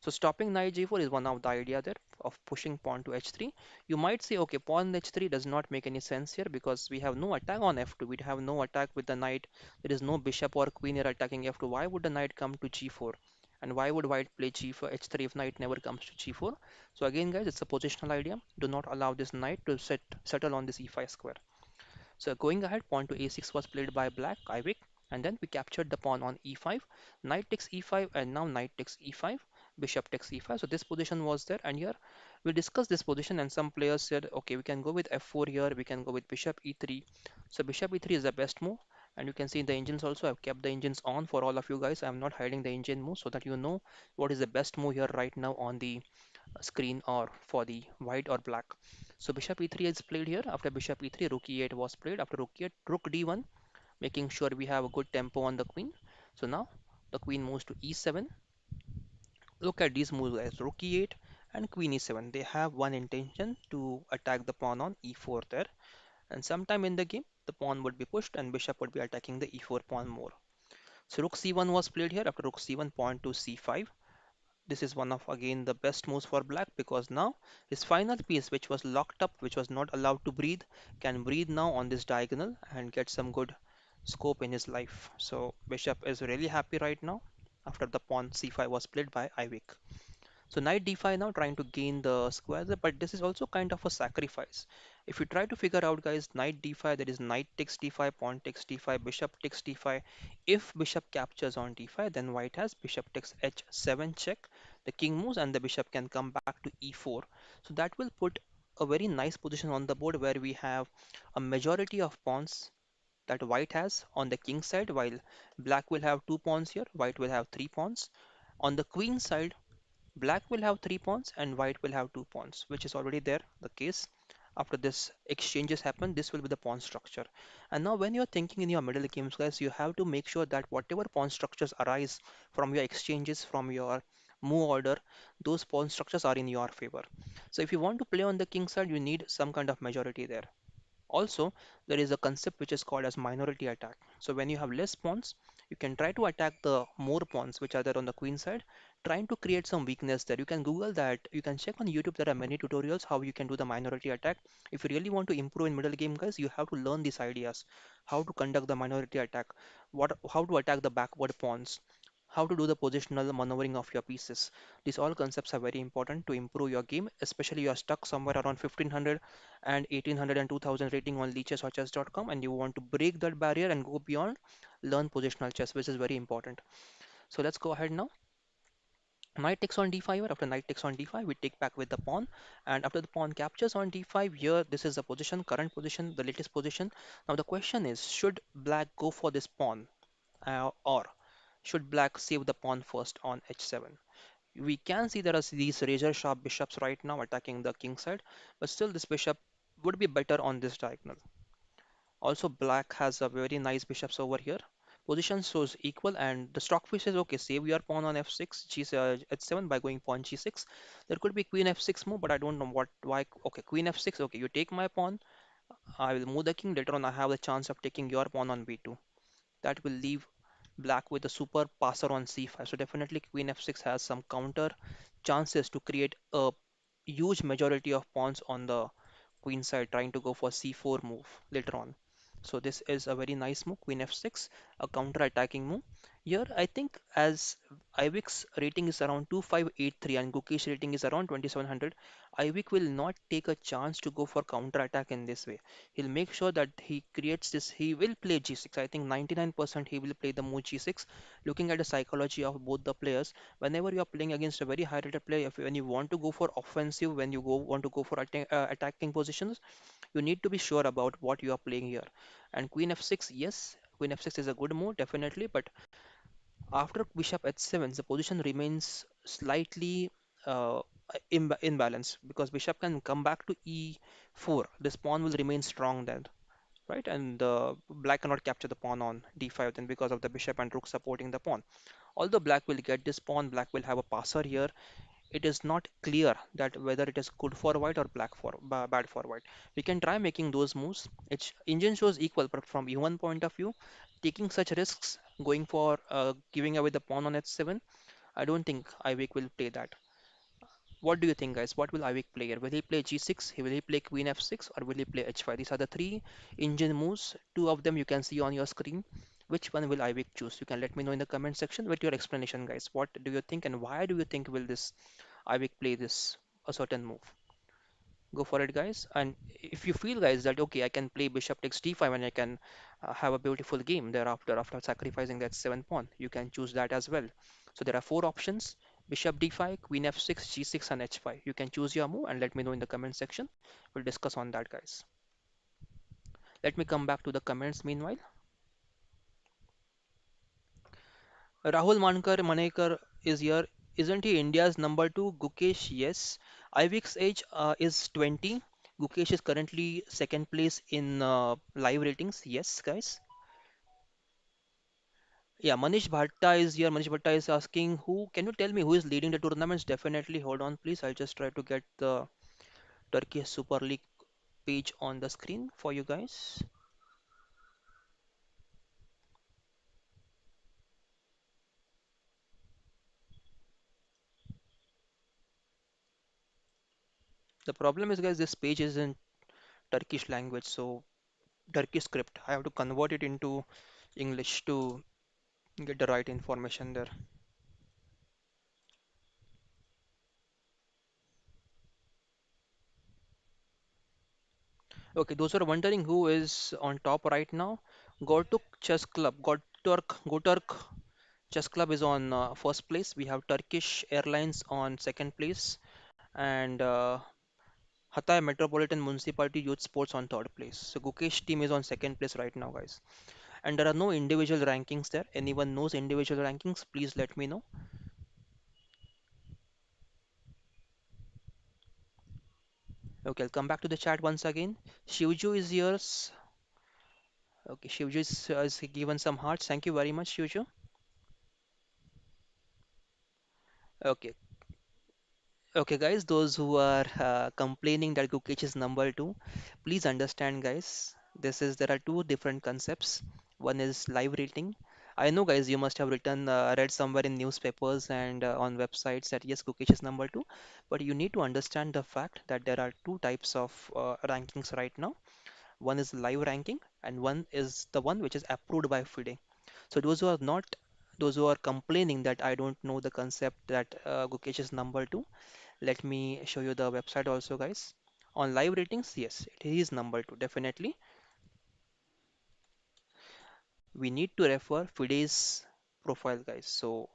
So stopping knight g4 is one of the idea there of pushing pawn to h3. You might say, okay, pawn h3 does not make any sense here because we have no attack on f2. We have no attack with the knight. There is no bishop or queen here attacking f2. Why would the knight come to g4? And why would white play g4, h3 if knight never comes to g4? So again, guys, it's a positional idea. Do not allow this knight to settle on this e5 square. So going ahead, pawn to a6 was played by black, Ivic, and then we captured the pawn on e5. Knight takes e5, and now knight takes e5. Bishop takes e5. So this position was there, and here we discussed this position, and some players said, okay, we can go with f4 here, we can go with bishop e3. So bishop e3 is the best move, and you can see in the engines also, I've kept the engines on for all of you guys. I'm not hiding the engine move so that you know what is the best move here right now on the screen or for the white or black. So bishop e3 is played here. After bishop e3, rook e8 was played. After rook e8, rook d1, making sure we have a good tempo on the queen. So now the queen moves to e7. Look at these moves, guys. Rook e8 and queen e7. They have one intention to attack the pawn on e4 there. And sometime in the game, the pawn would be pushed and bishop would be attacking the e4 pawn more. So rook c1 was played here. After rook c1, pawn to c5. This is one of again the best moves for black because now his final piece, which was locked up, which was not allowed to breathe, can breathe now on this diagonal and get some good scope in his life. So bishop is really happy right now after the pawn c5 was played by Ivic. So knight d5 now trying to gain the square there, but this is also kind of a sacrifice. If you try to figure out, guys, knight d5, there is knight takes d5, pawn takes d5, bishop takes d5. If bishop captures on d5, then white has bishop takes h7 check. The king moves and the bishop can come back to e4. So that will put a very nice position on the board where we have a majority of pawns that white has on the king side, while black will have two pawns here, white will have three pawns. On the queen side, black will have three pawns and white will have two pawns, which is already there, the case. After this exchanges happen, this will be the pawn structure. And now when you're thinking in your middle games, guys, you have to make sure that whatever pawn structures arise from your exchanges, from your move order, those pawn structures are in your favor. So if you want to play on the king side, you need some kind of majority there. Also, there is a concept which is called as minority attack. So when you have less pawns, you can try to attack the more pawns which are there on the queen side, trying to create some weakness there. You can Google that. You can check on YouTube. There are many tutorials how you can do the minority attack. If you really want to improve in middle game, guys, you have to learn these ideas. How to conduct the minority attack, how to attack the backward pawns, how to do the positional maneuvering of your pieces. These all concepts are very important to improve your game, especially you are stuck somewhere around 1500 and 1800 and 2000 rating on leechess.com and you want to break that barrier and go beyond, learn positional chess, which is very important. So let's go ahead now. Knight takes on d5. After knight takes on d5, we take back with the pawn. And after the pawn captures on d5, here this is the position, current position, the latest position. Now the question is, should black go for this pawn or should black save the pawn first on h7? We can see there are these razor sharp bishops right now attacking the king side, but still this bishop would be better on this diagonal. Also, black has a very nice bishops over here. Position shows equal, and the stockfish says, okay, save your pawn on f6, h7 by going pawn g6. There could be queen f6 move, but I don't know why. Okay, queen f6. Okay, you take my pawn. I will move the king. Later on, I have the chance of taking your pawn on b2. That will leave black with a super passer on c5. So definitely queen f6 has some counter chances to create a huge majority of pawns on the queen side trying to go for c4 move later on. So this is a very nice move, queen f6, a counter-attacking move. Here, I think as Ivic's rating is around 2583 and Gukesh rating is around 2700, Ivic will not take a chance to go for counter-attack in this way. He'll make sure that he creates this, he will play g6. I think 99% he will play the move g6. Looking at the psychology of both the players, whenever you are playing against a very high-rated player, when you want to go for offensive, when you want to go for attacking positions, you need to be sure about what you are playing here. And queen f6, yes, queen f6 is a good move, definitely, but after bishop h7, the position remains slightly imbalanced because bishop can come back to e4. This pawn will remain strong then, right? And black cannot capture the pawn on d5 then because of the bishop and rook supporting the pawn. Although black will get this pawn, black will have a passer here. It is not clear that whether it is good for white or bad for white. We can try making those moves. Its engine shows equal, but from e1 point of view, taking such risks, going for giving away the pawn on h7, I don't think Ivik will play that. What do you think, guys? What will Ivik play here? Will he play g6? Will he play queen f6? Or will he play h5? These are the three engine moves. Two of them you can see on your screen. Which one will Ivik choose? You can let me know in the comment section with your explanation, guys. What do you think and why do you think will this Ivik play this a certain move? Go for it, guys. And if you feel, guys, that okay, I can play bishop takes d5 and I can have a beautiful game thereafter after sacrificing that seventh pawn, you can choose that as well. So there are four options: bishop d5, queen f6, g6, and h5. You can choose your move and let me know in the comment section. We'll discuss on that, guys. Let me come back to the comments meanwhile. Rahul Manekar is here. Isn't he India's number two? Gukesh, yes. Ivic's age is 20. Gukesh is currently second place in live ratings. Yes, guys. Yeah, Manish Bhatta is here. Manish Bhatta is asking who, can you tell me who is leading the tournaments? Definitely. Hold on, please. I'll just try to get the Turkish Super League page on the screen for you guys. The problem is, guys, this page is in Turkish language, so Turkish script. I have to convert it into English to get the right information there. Okay, those are wondering who is on top right now. Gotuk Chess Club, Goturk Chess Club is on first place. We have Turkish Airlines on second place, and Hatay Metropolitan Municipality Youth Sports on third place. So Gukesh team is on second place right now, guys. And there are no individual rankings there. Anyone knows individual rankings? Please let me know. Okay, I'll come back to the chat once again. Shivju is yours. Okay, Shivju is given some hearts. Thank you very much, Shivju. Okay, okay, guys, those who are complaining that Gukesh is number two, please understand, guys. There are two different concepts. One is live rating. I know, guys, you must have read somewhere in newspapers and on websites that yes, Gukesh is number two, but you need to understand the fact that there are two types of rankings right now. One is live ranking, and one is the one which is approved by FIDE. So those who are complaining that I don't know the concept that Gukesh is number two, let me show you the website also, guys. On live ratings, yes, it is number two, definitely. We need to refer FIDE's profile, guys. So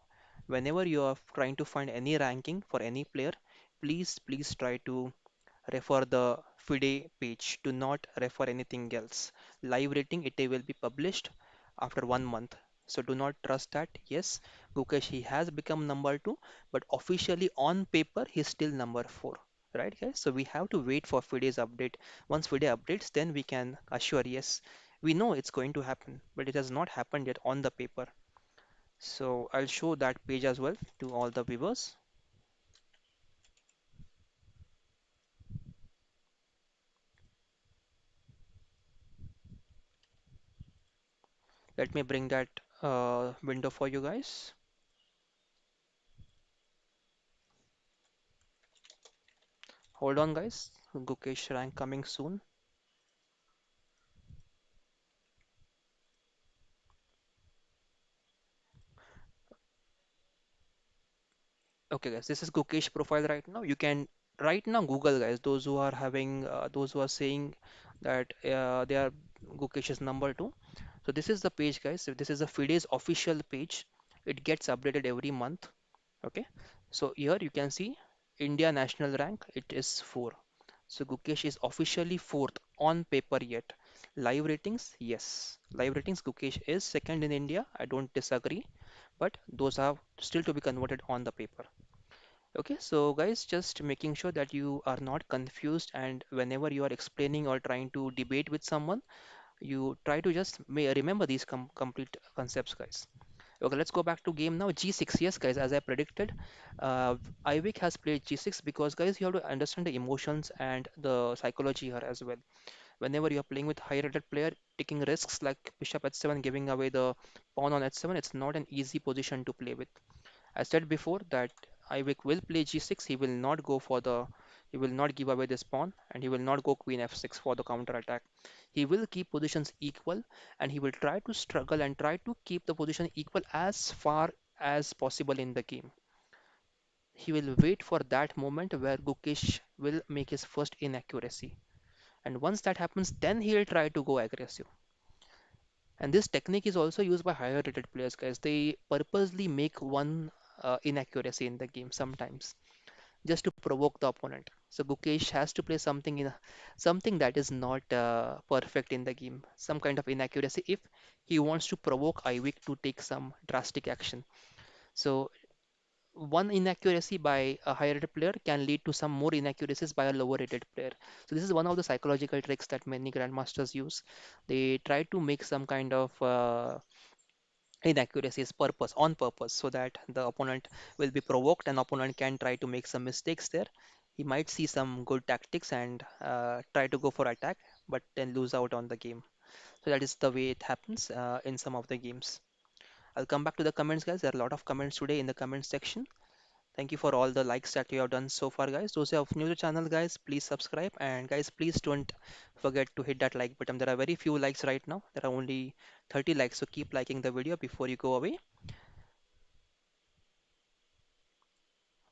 whenever you are trying to find any ranking for any player, please try to refer the FIDE page. Do not refer anything else. Live rating, it will be published after 1 month. So do not trust that. Yes, Gukesh, he has become number two, but officially on paper, he's still number four. Right, guys? So we have to wait for FIDE's update. Once FIDE updates, then we can assure, yes, we know it's going to happen, but it has not happened yet on the paper. So I'll show that page as well to all the viewers. Let me bring that window for you guys. Hold on, guys. Gukesh rank coming soon. Okay, guys, this is Gukesh profile right now. You can right now Google, guys. Those who are having, those who are saying that they are Gukesh is number two. So this is the page, guys. So this is the FIDE's official page. It gets updated every month. Okay. So here you can see India national rank. It is four. So Gukesh is officially fourth on paper yet. Live ratings, yes. Live ratings, Gukesh is second in India. I don't disagree, but those are still to be converted on the paper. Okay, so guys, just making sure that you are not confused, and whenever you are explaining or trying to debate with someone, you try to just may remember these complete concepts, guys. Okay, let's go back to game now. G6, yes, guys, as I predicted, uh, Ivic has played G6 because, guys, you have to understand the emotions and the psychology here as well. Whenever you're playing with high rated player, taking risks like bishop h7, giving away the pawn on h7, it's not an easy position to play with. I said before that Ivic will play g6, he will not give away this pawn, and he will not go queen f6 for the counter attack. He will keep positions equal, and he will try to struggle and try to keep the position equal as far as possible in the game. He will wait for that moment where Gukesh will make his first inaccuracy. And once that happens, then he'll try to go aggressive. And this technique is also used by higher rated players, guys. They purposely make one inaccuracy in the game sometimes just to provoke the opponent. So Gukesh has to play something that is not perfect in the game, some kind of inaccuracy if he wants to provoke Ivic to take some drastic action. So one inaccuracy by a higher rated player can lead to some more inaccuracies by a lower rated player. So this is one of the psychological tricks that many grandmasters use. They try to make some kind of inaccuracies purpose on purpose so that the opponent will be provoked and opponent can try to make some mistakes there. He might see some good tactics and try to go for attack, but then lose out on the game. So that is the way it happens in some of the games. I'll come back to the comments, guys. There are a lot of comments today in the comment section. Thank you for all the likes that you have done so far, guys. Those who are new to the channel, guys, please subscribe. And guys, please don't forget to hit that like button. There are very few likes right now. There are only 30 likes, so keep liking the video before you go away.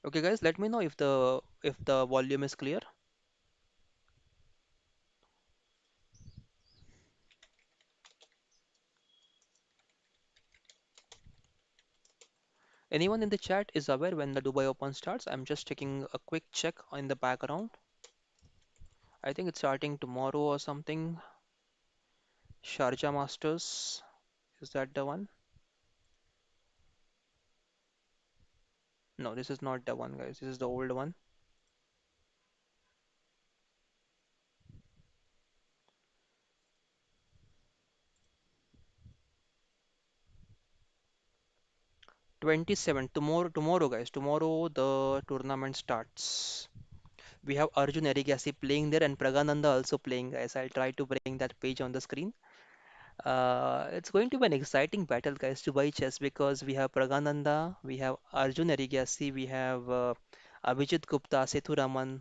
Okay, guys, let me know if the volume is clear. Anyone in the chat is aware when the Dubai Open starts? I'm just taking a quick check in the background. I think it's starting tomorrow or something. Sharjah Masters, is that the one? No, this is not the one, guys. This is the old one. 27 tomorrow, guys. Tomorrow the tournament starts. We have Arjun Erigasi playing there and Pragananda also playing, guys. I'll try to bring that page on the screen. It's going to be an exciting battle, guys, to buy chess because we have Pragananda, we have Arjun Erigasi, we have Abhijit Gupta, Sethu Raman,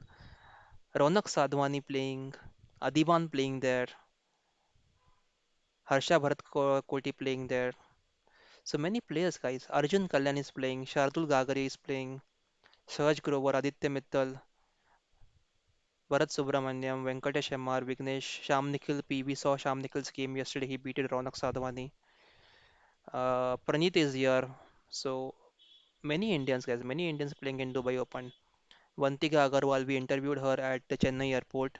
Ronak Sadhwani playing, Adiban playing there, Harsha Bharat Koti playing there. So many players, guys. Arjun Kalyan is playing, Shardul Gagare is playing, Sahaj Grover, Aditya Mittal, Bharat Subramanyam, Venkatesh MR, Vignesh, Sham Nikhil P. We saw Sham Nikhil's game yesterday. He beat Ronak Sadhwani. Praneeth is here. So many Indians, guys, many Indians playing in Dubai Open. Vantika Agarwal, we interviewed her at the Chennai airport.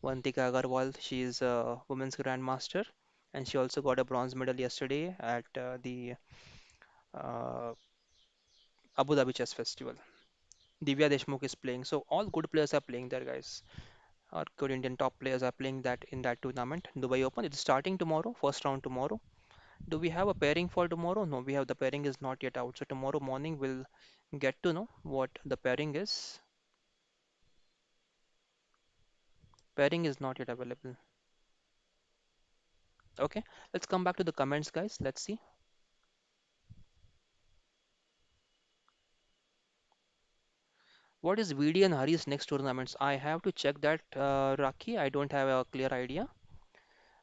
Vantika Agarwal, she is a women's grandmaster, and she also got a bronze medal yesterday at the uh, Abu Dhabi Chess Festival. Divya Deshmukh is playing, so all good players are playing there, guys. Our good Indian top players are playing that in that tournament, Dubai Open. It's starting tomorrow, first round tomorrow. Do we have a pairing for tomorrow? No, we have the pairing is not yet out. So tomorrow morning we'll get to know what the pairing is. Pairing is not yet available. Okay, let's come back to the comments, guys. Let's see. What is VD and Hari's next tournaments? I have to check that, Raki. I don't have a clear idea.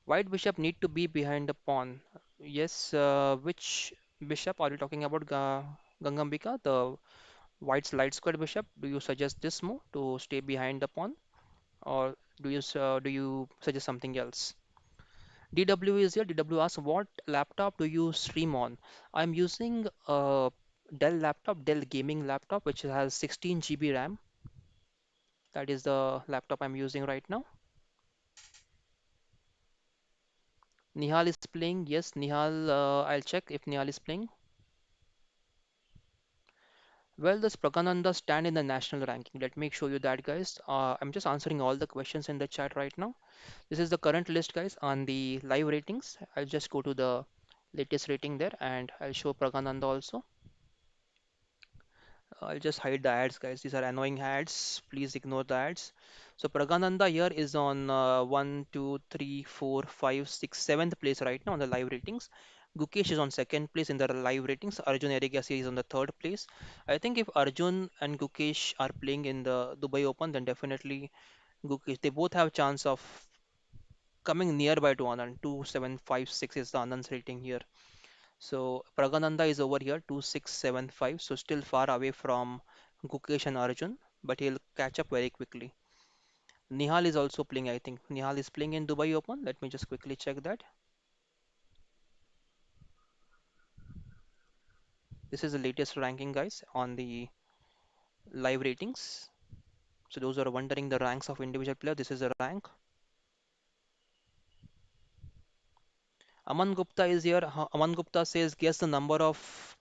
White bishop need to be behind the pawn. Yes, which bishop are you talking about, Gangambika? The white's light squared bishop. Do you suggest this move to stay behind the pawn, or do you suggest something else? DW is here. DW asks, what laptop do you stream on? I'm using a Dell laptop, Dell gaming laptop, which has 16 GB RAM. That is the laptop I'm using right now. Nihal is playing. Yes, Nihal, I'll check if Nihal is playing. Well, does Pragananda stand in the national ranking? Let me show you that, guys. I'm just answering all the questions in the chat right now. This is the current list, guys, on the live ratings. I'll just go to the latest rating there and I'll show Pragananda also. I'll just hide the ads, guys. These are annoying ads. Please ignore the ads. So Pragananda here is on 1, 2, 3, 4, 5, 6, 7th place right now on the live ratings. Gukesh is on second place in the live ratings. Arjun Erigaisi is on the third place. I think if Arjun and Gukesh are playing in the Dubai Open, then definitely Gukesh. They both have chance of coming nearby to Anand. 2756 is the Anand's rating here. So Pragananda is over here 2675, so still far away from Gukesh and Arjun, but he'll catch up very quickly. Nihal is also playing, I think. Nihal is playing in Dubai Open. Let me just quickly check that. This is the latest ranking, guys, on the live ratings. So those who are wondering the ranks of individual player, this is the rank. Aman Gupta is here. Aman Gupta says, guess the number of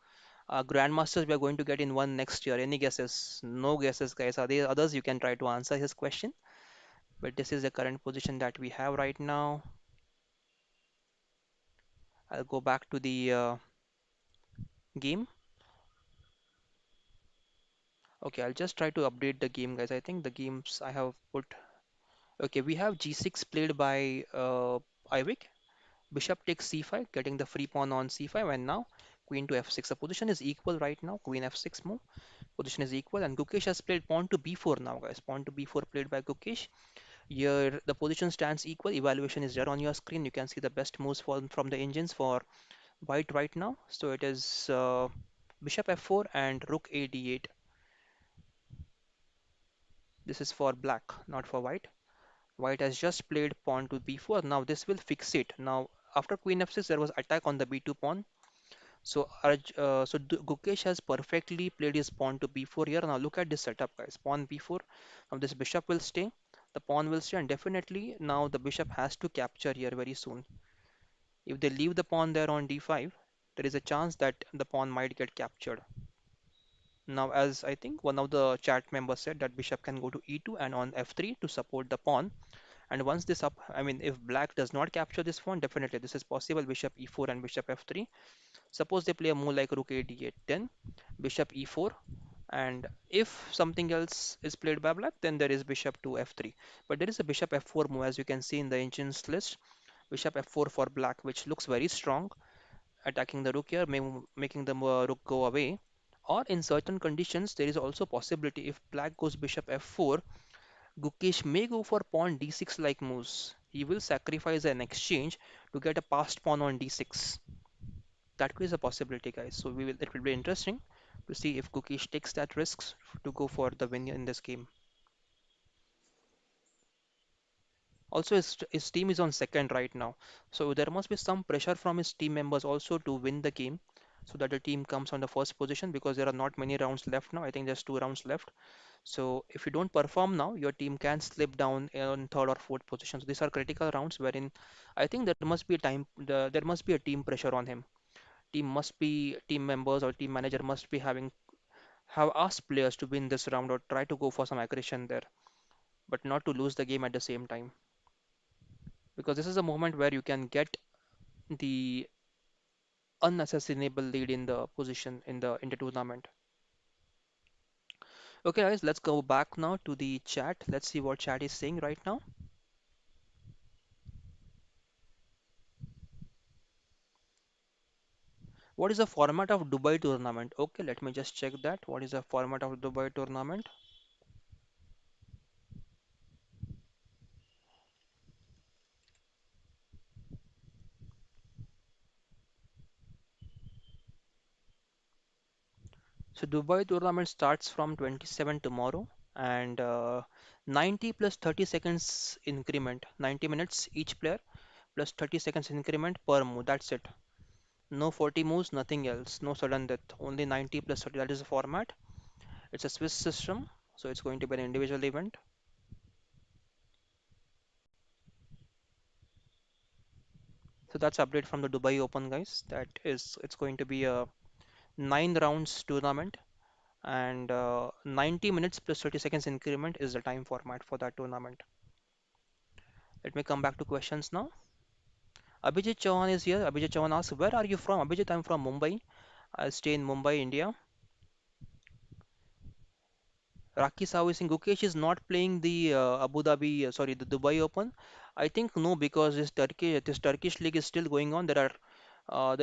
grandmasters we are going to get in one next year. Any guesses? No guesses, guys. Are there others? You can try to answer his question. But this is the current position that we have right now. I'll go back to the game. Okay, I'll just try to update the game, guys. I think the games I have put. Okay, we have g6 played by Ivic. Bishop takes c5, getting the free pawn on c5, and now queen to f6. The position is equal right now. Queen f6 move. Position is equal, and Gukesh has played pawn to b4 now, guys. Pawn to b4 played by Gukesh. Here, the position stands equal. Evaluation is there on your screen. You can see the best moves from the engines for white right now. So it is bishop f4 and rook a d8. This is for black, not for white. White has just played pawn to b4. Now this will fix it. Now after queen f6, there was attack on the b2 pawn. So Gukesh has perfectly played his pawn to b4 here. Now look at this setup, guys. Pawn b4. Now this bishop will stay. The pawn will stay, and definitely now the bishop has to capture here very soon. If they leave the pawn there on d5, there is a chance that the pawn might get captured. Now, as I think one of the chat members said, that bishop can go to e2 and on f3 to support the pawn. And once this up, I mean, if black does not capture this pawn, definitely this is possible. Bishop e4 and bishop f3. Suppose they play a move like rook a d8, then bishop e4. And if something else is played by black, then there is bishop to f3. But there is a bishop f4 move, as you can see in the engine's list. Bishop f4 for black, which looks very strong, attacking the rook here, making the rook go away. Or in certain conditions, there is also possibility if black goes bishop f4, Gukesh may go for pawn d6 like moves. He will sacrifice an exchange to get a passed pawn on d6. that is a possibility, guys. So it will be interesting to see if Gukesh takes that risks to go for the win in this game. Also, his team is on second right now, so there must be some pressure from his team members also to win the game, so that the team comes on the first position because there are not many rounds left now. I think there's 2 rounds left. So if you don't perform now, your team can slip down in third or fourth position. So these are critical rounds wherein I think there must be a there must be a team pressure on him. Team members or team manager must be have asked players to win this round or try to go for some aggression there, but not to lose the game at the same time. Because this is a moment where you can get the unassassinable lead in the position in the tournament. Okay, guys, let's go back now to the chat. Let's see what chat is saying right now. What is the format of Dubai tournament? Okay, let me just check that. What is the format of Dubai tournament? So Dubai tournament starts from 27 tomorrow and 90 plus 30 seconds increment, 90 minutes each player plus 30 seconds increment per move. That's it. No 40 moves, nothing else. No sudden death. Only 90 plus 30. That is the format. It's a Swiss system, so it's going to be an individual event. So that's update from the Dubai Open, guys. It's going to be a 9 rounds tournament and 90 minutes plus 30 seconds increment is the time format for that tournament. Let me come back to questions now. Abhijit Chauhan is here. Abhijit Chauhan asks, where are you from? Abhijit, I'm from Mumbai. I stay in Mumbai, India. Raki Sahu is saying Gukesh is not playing the sorry, the Dubai Open. I think no, because this Turkish league is still going on. There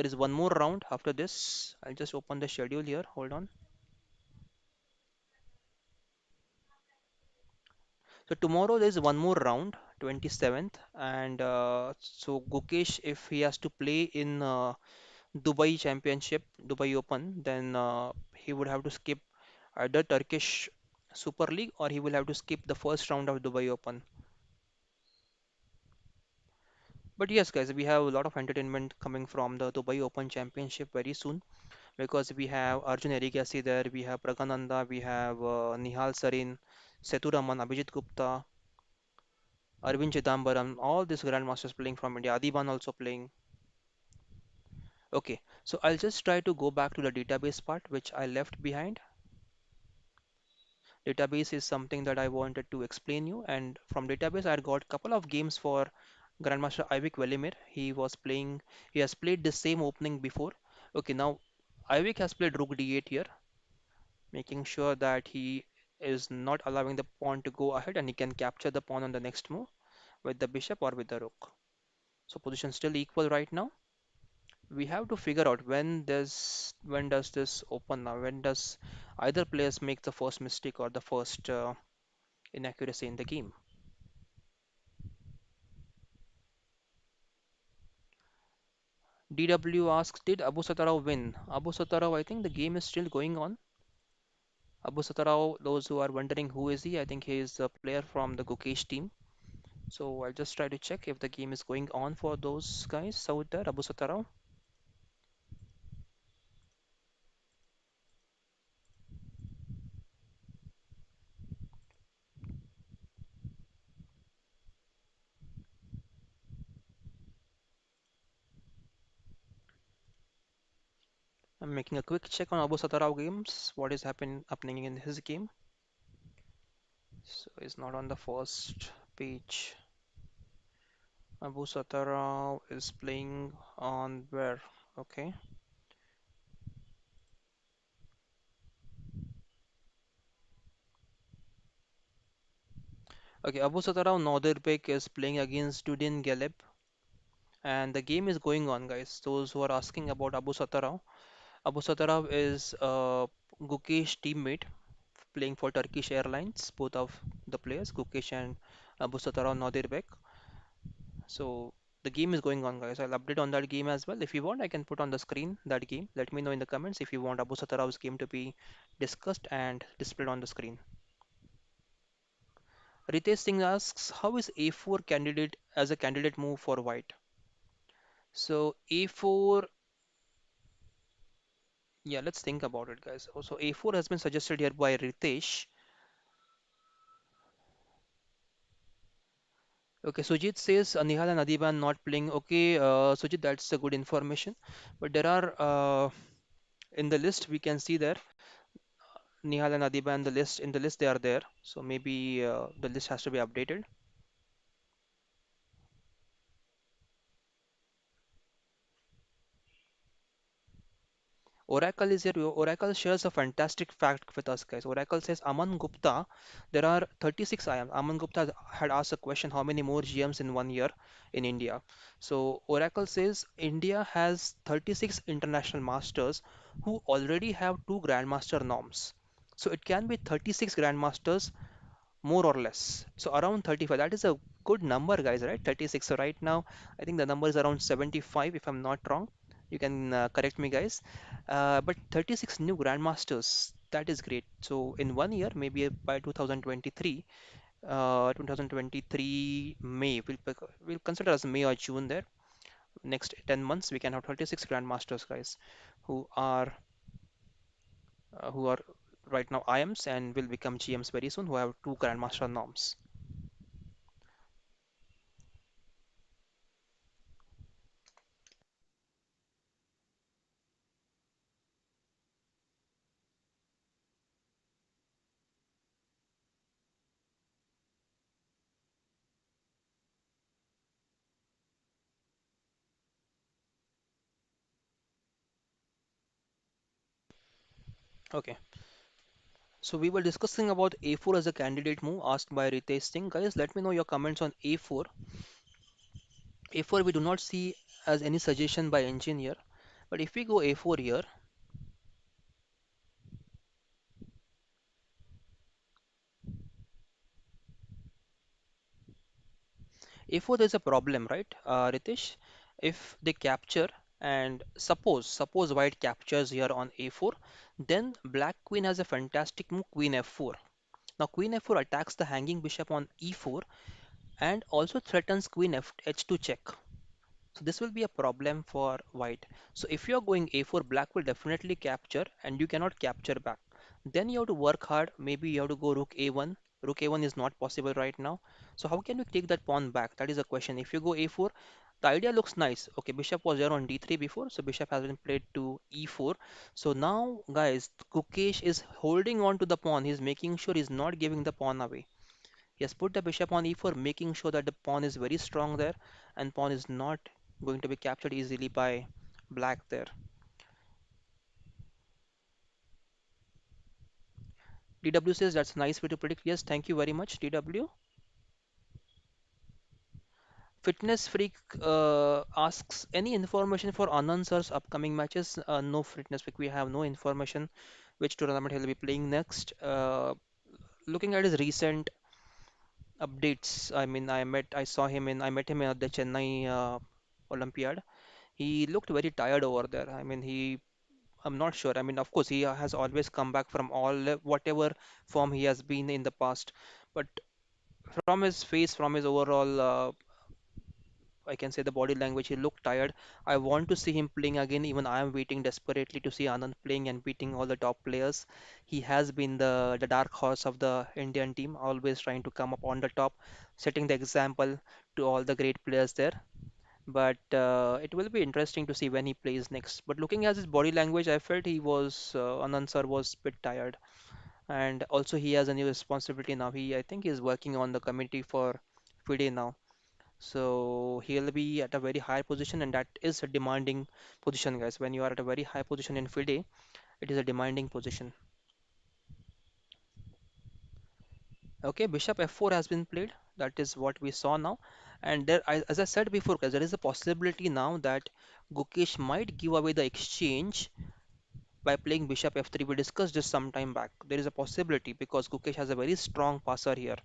is one more round after this. I'll just open the schedule here. Hold on. So tomorrow there is one more round, 27th, and so Gukesh, if he has to play in Dubai Championship, Dubai Open, then he would have to skip either Turkish Super League or he will have to skip the first round of Dubai Open. But yes, guys, we have a lot of entertainment coming from the Dubai Open Championship very soon because we have Arjun Erigasi there, we have Pragananda, we have Nihal Sarin, Seturaman, Abhijit Gupta, Arvind Chidambaram, all these grandmasters playing from India, Adiban also playing. Okay, so I'll just try to go back to the database part which I left behind. Database is something that I wanted to explain you, and from database I got couple of games for Grandmaster Ivic Velimir. He has played the same opening before. Okay, now Ivic has played Rook D8 here, making sure that he is not allowing the pawn to go ahead and he can capture the pawn on the next move with the bishop or with the rook. So position still equal right now. We have to figure out when does this open now? When does either players make the first mistake or the first inaccuracy in the game? DW asks, did Abu Satarao win? Abu Satarao, I think the game is still going on. Abu Satarao, those who are wondering who is he, I think he is a player from the Gukesh team. So I'll just try to check if the game is going on for those guys out there. Abu Satarao. I'm making a quick check on Abu Satarao games. What is happening in his game? So he's not on the first page. Abu Satarao is playing on where? Okay. Okay, Abu Satarao Nodirbek is playing against Dudin Galeb and the game is going on, guys. Those who are asking about Abu Satarov is Gukesh teammate playing for Turkish Airlines. Both of the players, Gukesh and Abu Satarov Nadirbek. So The game is going on, guys. I'll update on that game as well. If you want, I can put on the screen that game. Let me know in the comments if you want Abu Satarav's game to be discussed and displayed on the screen. Ritesh Singh asks, how is a4 candidate as a candidate move for white? So a4, yeah, let's think about it, guys. Also, a4 has been suggested here by Ritesh. Okay, Sujit says Nihal and Adiban not playing. Okay, Sujit, that's a good information. But there are in the list we can see there Nihal and Adiban the list they are there. So maybe the list has to be updated. Oracle is here. Oracle shares a fantastic fact with us, guys. Oracle says Aman Gupta, there are 36 IMs. Aman Gupta had asked a question, how many more GMs in 1 year in India? So Oracle says India has 36 international masters who already have two grandmaster norms. So it can be 36 grandmasters more or less. So around 35. That is a good number, guys, right? 36. So right now, I think the number is around 75, if I'm not wrong. You can correct me, guys. But 36 new grandmasters. That is great. So in 1 year, maybe by 2023 May, we'll consider as May or June there. Next 10 months, we can have 36 grandmasters, guys, who are who are right now IMs and will become GMs very soon, who have two grandmaster norms. Okay. So we were discussing about A4 as a candidate move asked by Ritesh Singh. Guys, let me know your comments on A4. A4 we do not see as any suggestion by engineer. But if we go A4 here, A4 there's a problem, right, Ritesh? If they capture and suppose white captures here on A4, then black queen has a fantastic move, queen F4. Now queen F4 attacks the hanging bishop on E4 and also threatens queen F H2 check. So this will be a problem for white. So if you're going a4, black will definitely capture and you cannot capture back. Then you have to work hard. Maybe you have to go rook a1. Rook a1 is not possible right now. So how can we take that pawn back? That is a question. If you go a4, the idea looks nice. Okay, bishop was there on d3 before, so bishop has been played to e4. So now, guys, Gukesh is holding on to the pawn. He's making sure he's not giving the pawn away. He has put the bishop on e4, making sure that the pawn is very strong there, and pawn is not going to be captured easily by black there. DW says that's a nice way to predict. Yes, thank you very much, DW. Fitness Freak asks any information for Anand sir's upcoming matches? No, Fitness Freak, we have no information which tournament he'll be playing next. Looking at his recent updates, I mean, I met him at the Chennai Olympiad. He looked very tired over there. I mean, I'm not sure. I mean, of course, he has always come back from whatever form he has been in the past. But from his face, from his overall, I can say the body language, he looked tired. I want to see him playing again. Even I am waiting desperately to see Anand playing and beating all the top players. He has been the dark horse of the Indian team, always trying to come up on the top, setting the example to all the great players there. But it will be interesting to see when he plays next. But looking at his body language, I felt Anand sir was a bit tired, and also he has a new responsibility now. I think he's working on the committee for FIDE now, so he'll be at a very high position, and that is a demanding position, guys. When you are at a very high position in FIDE, it is a demanding position. Okay, Bishop F4 has been played. That is what we saw now. And as I said before, guys, there is a possibility now that Gukesh might give away the exchange by playing Bishop F3. We discussed this some time back. There is a possibility because Gukesh has a very strong passer here.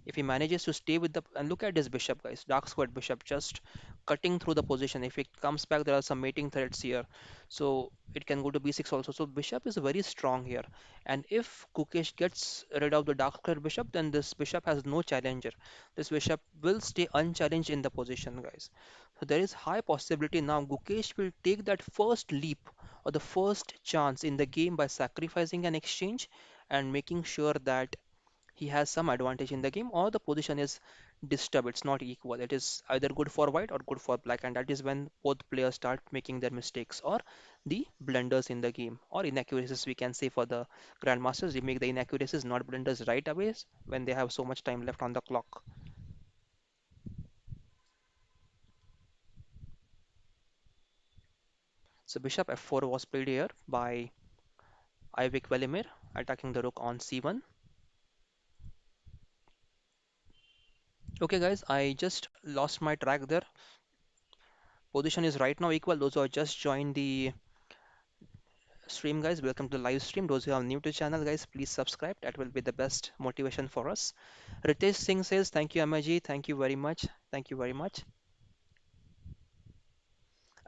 If he manages to stay with the, and look at this bishop, guys, dark squared bishop just cutting through the position. If it comes back, there are some mating threats here, so it can go to b6 also. So bishop is very strong here, and if Kukesh gets rid of the dark squared bishop, then this bishop has no challenger. This bishop will stay unchallenged in the position, guys. So there is high possibility now Gukesh will take that first leap or the first chance in the game by sacrificing an exchange and making sure that he has some advantage in the game, or the position is disturbed, it's not equal, it is either good for white or good for black, and that is when both players start making their mistakes or the blunders in the game, or inaccuracies, we can say, for the grandmasters. They make the inaccuracies, not blunders, right away when they have so much time left on the clock. So bishop f4 was played here by Ivic Velimir, attacking the rook on c1. Okay guys, I just lost my track there. Position is right now equal. Those who have just joined the stream, guys, welcome to the live stream. Those who are new to channel, guys, please subscribe. That will be the best motivation for us. Ritesh Singh says, thank you, Amaji. Thank you very much. Thank you very much.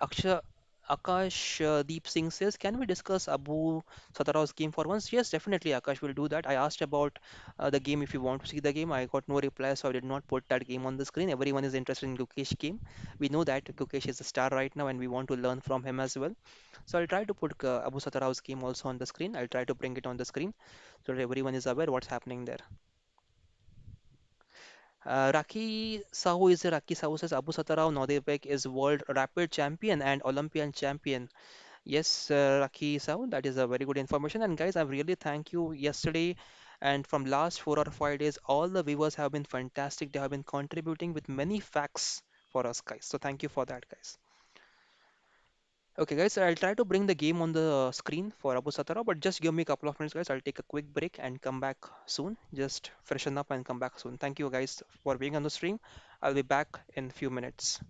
Aksha, Akash Deep Singh says, can we discuss Abu Satara's game for once? Yes, definitely, Akash will do that. I asked about the game, if you want to see the game. I got no reply, so I did not put that game on the screen. Everyone is interested in Gukesh game. We know that Gukesh is a star right now, and we want to learn from him as well. So I'll try to put Abu Satara's game also on the screen. I'll try to bring it on the screen so that everyone is aware what's happening there. Raki Sahu is Raki Sahu says Abu Satarao Nodebek is world rapid champion and Olympian champion. Yes, Raki Sahu, that is a very good information. And guys, I really thank you yesterday and from last 4 or 5 days, all the viewers have been fantastic. They have been contributing with many facts for us, guys. So thank you for that, guys. Okay, guys, I'll try to bring the game on the screen for Abu Satara, but just give me a couple of minutes, guys. I'll take a quick break and come back soon. Just freshen up and come back soon. Thank you, guys, for being on the stream. I'll be back in a few minutes.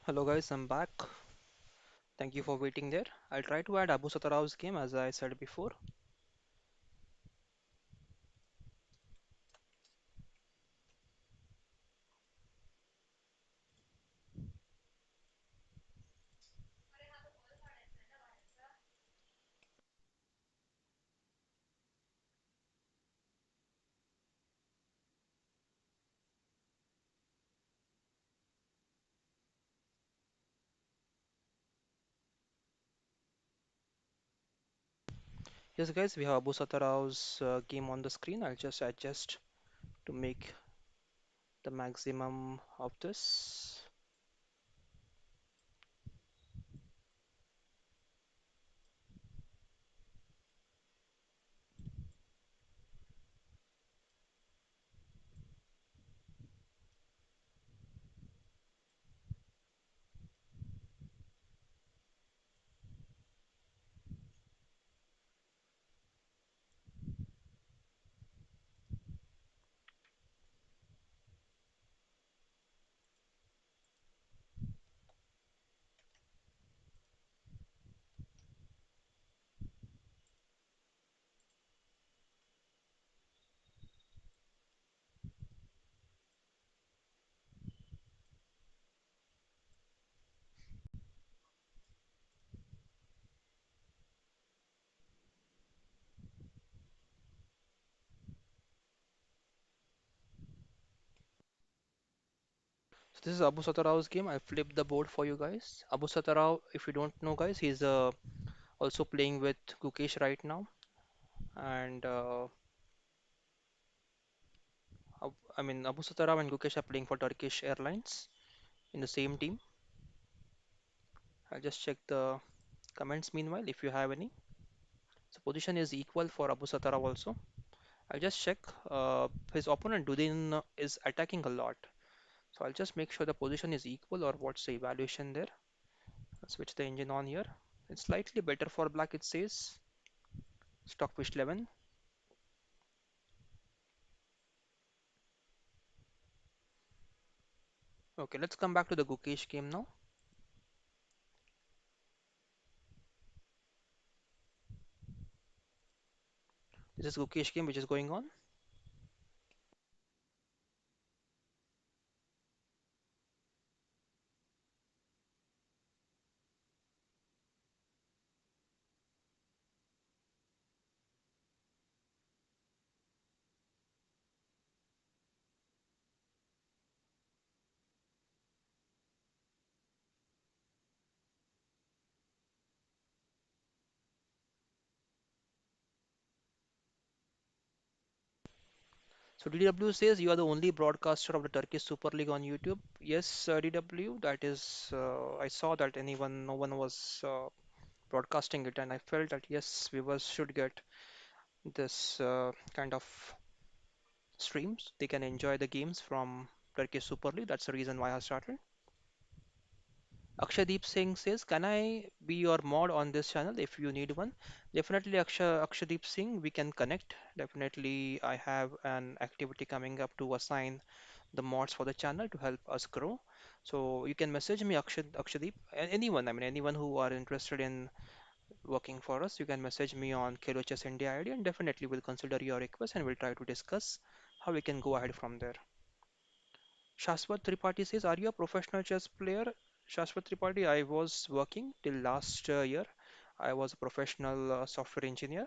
Hello guys, I'm back. Thank you for waiting there. I'll try to add Abu Satarao's game as I said before. Yes guys, we have Abu Satarao's game on the screen. I'll just adjust to make the maximum of this. So this is Abu Satarao's game. I flipped the board for you guys. Abu Satarao, if you don't know guys, he's also playing with Gukesh right now. And Abu Satarao and Gukesh are playing for Turkish Airlines in the same team. I'll just check the comments meanwhile if you have any. So position is equal for Abu Satara also. I'll just check his opponent Dudin is attacking a lot. So I'll just make sure the position is equal or what's the evaluation there. I'll switch the engine on here. It's slightly better for black it says. Stockfish 11. Okay, let's come back to the Gukesh game now. This is Gukesh game which is going on. So DW says you are the only broadcaster of the Turkish Super League on YouTube. Yes, DW, that is, I saw that no one was broadcasting it, and I felt that yes, viewers should get this kind of streams. They can enjoy the games from Turkish Super League. That's the reason why I started. Akshadeep Singh says, "Can I be your mod on this channel if you need one?" Definitely, Akshadeep Singh, we can connect. Definitely, I have an activity coming up to assign the mods for the channel to help us grow. So you can message me, Akshadeep, anyone. Anyone who are interested in working for us, you can message me on KheloChessIndia ID, and definitely we'll consider your request and we'll try to discuss how we can go ahead from there. Shashwat Tripathi says, "Are you a professional chess player?" Shashwat Tripathi, I was working till last year. I was a professional software engineer.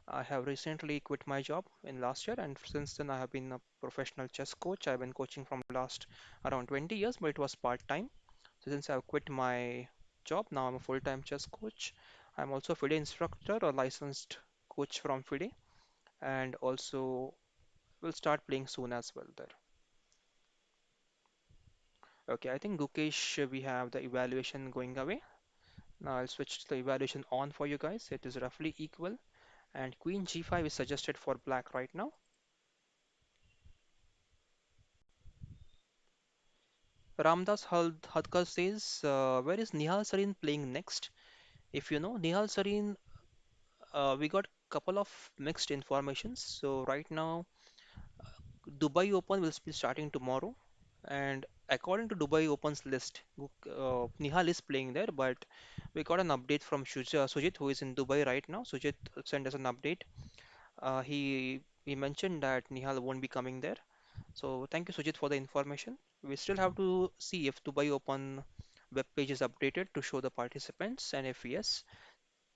I have recently quit my job in last year, and since then I have been a professional chess coach. I've been coaching from last around 20 years, but it was part-time. So since I've quit my job, now I'm a full-time chess coach. I'm also a FIDE instructor, a licensed coach from FIDE, and also will start playing soon as well there. Okay, I think Gukesh, we have the evaluation going away. Now I'll switch the evaluation on for you guys. It is roughly equal, and Queen G5 is suggested for black right now. Ramdas Hadkar says, where is Nihal Sarin playing next? If you know, Nihal Sarin, we got couple of mixed informations. So right now, Dubai Open will be starting tomorrow. And according to Dubai Open's list, Nihal is playing there, but we got an update from Sujit, who is in Dubai right now. Sujit sent us an update. He mentioned that Nihal won't be coming there. So thank you, Sujit, for the information. We still have to see if Dubai Open web page is updated to show the participants, and if yes,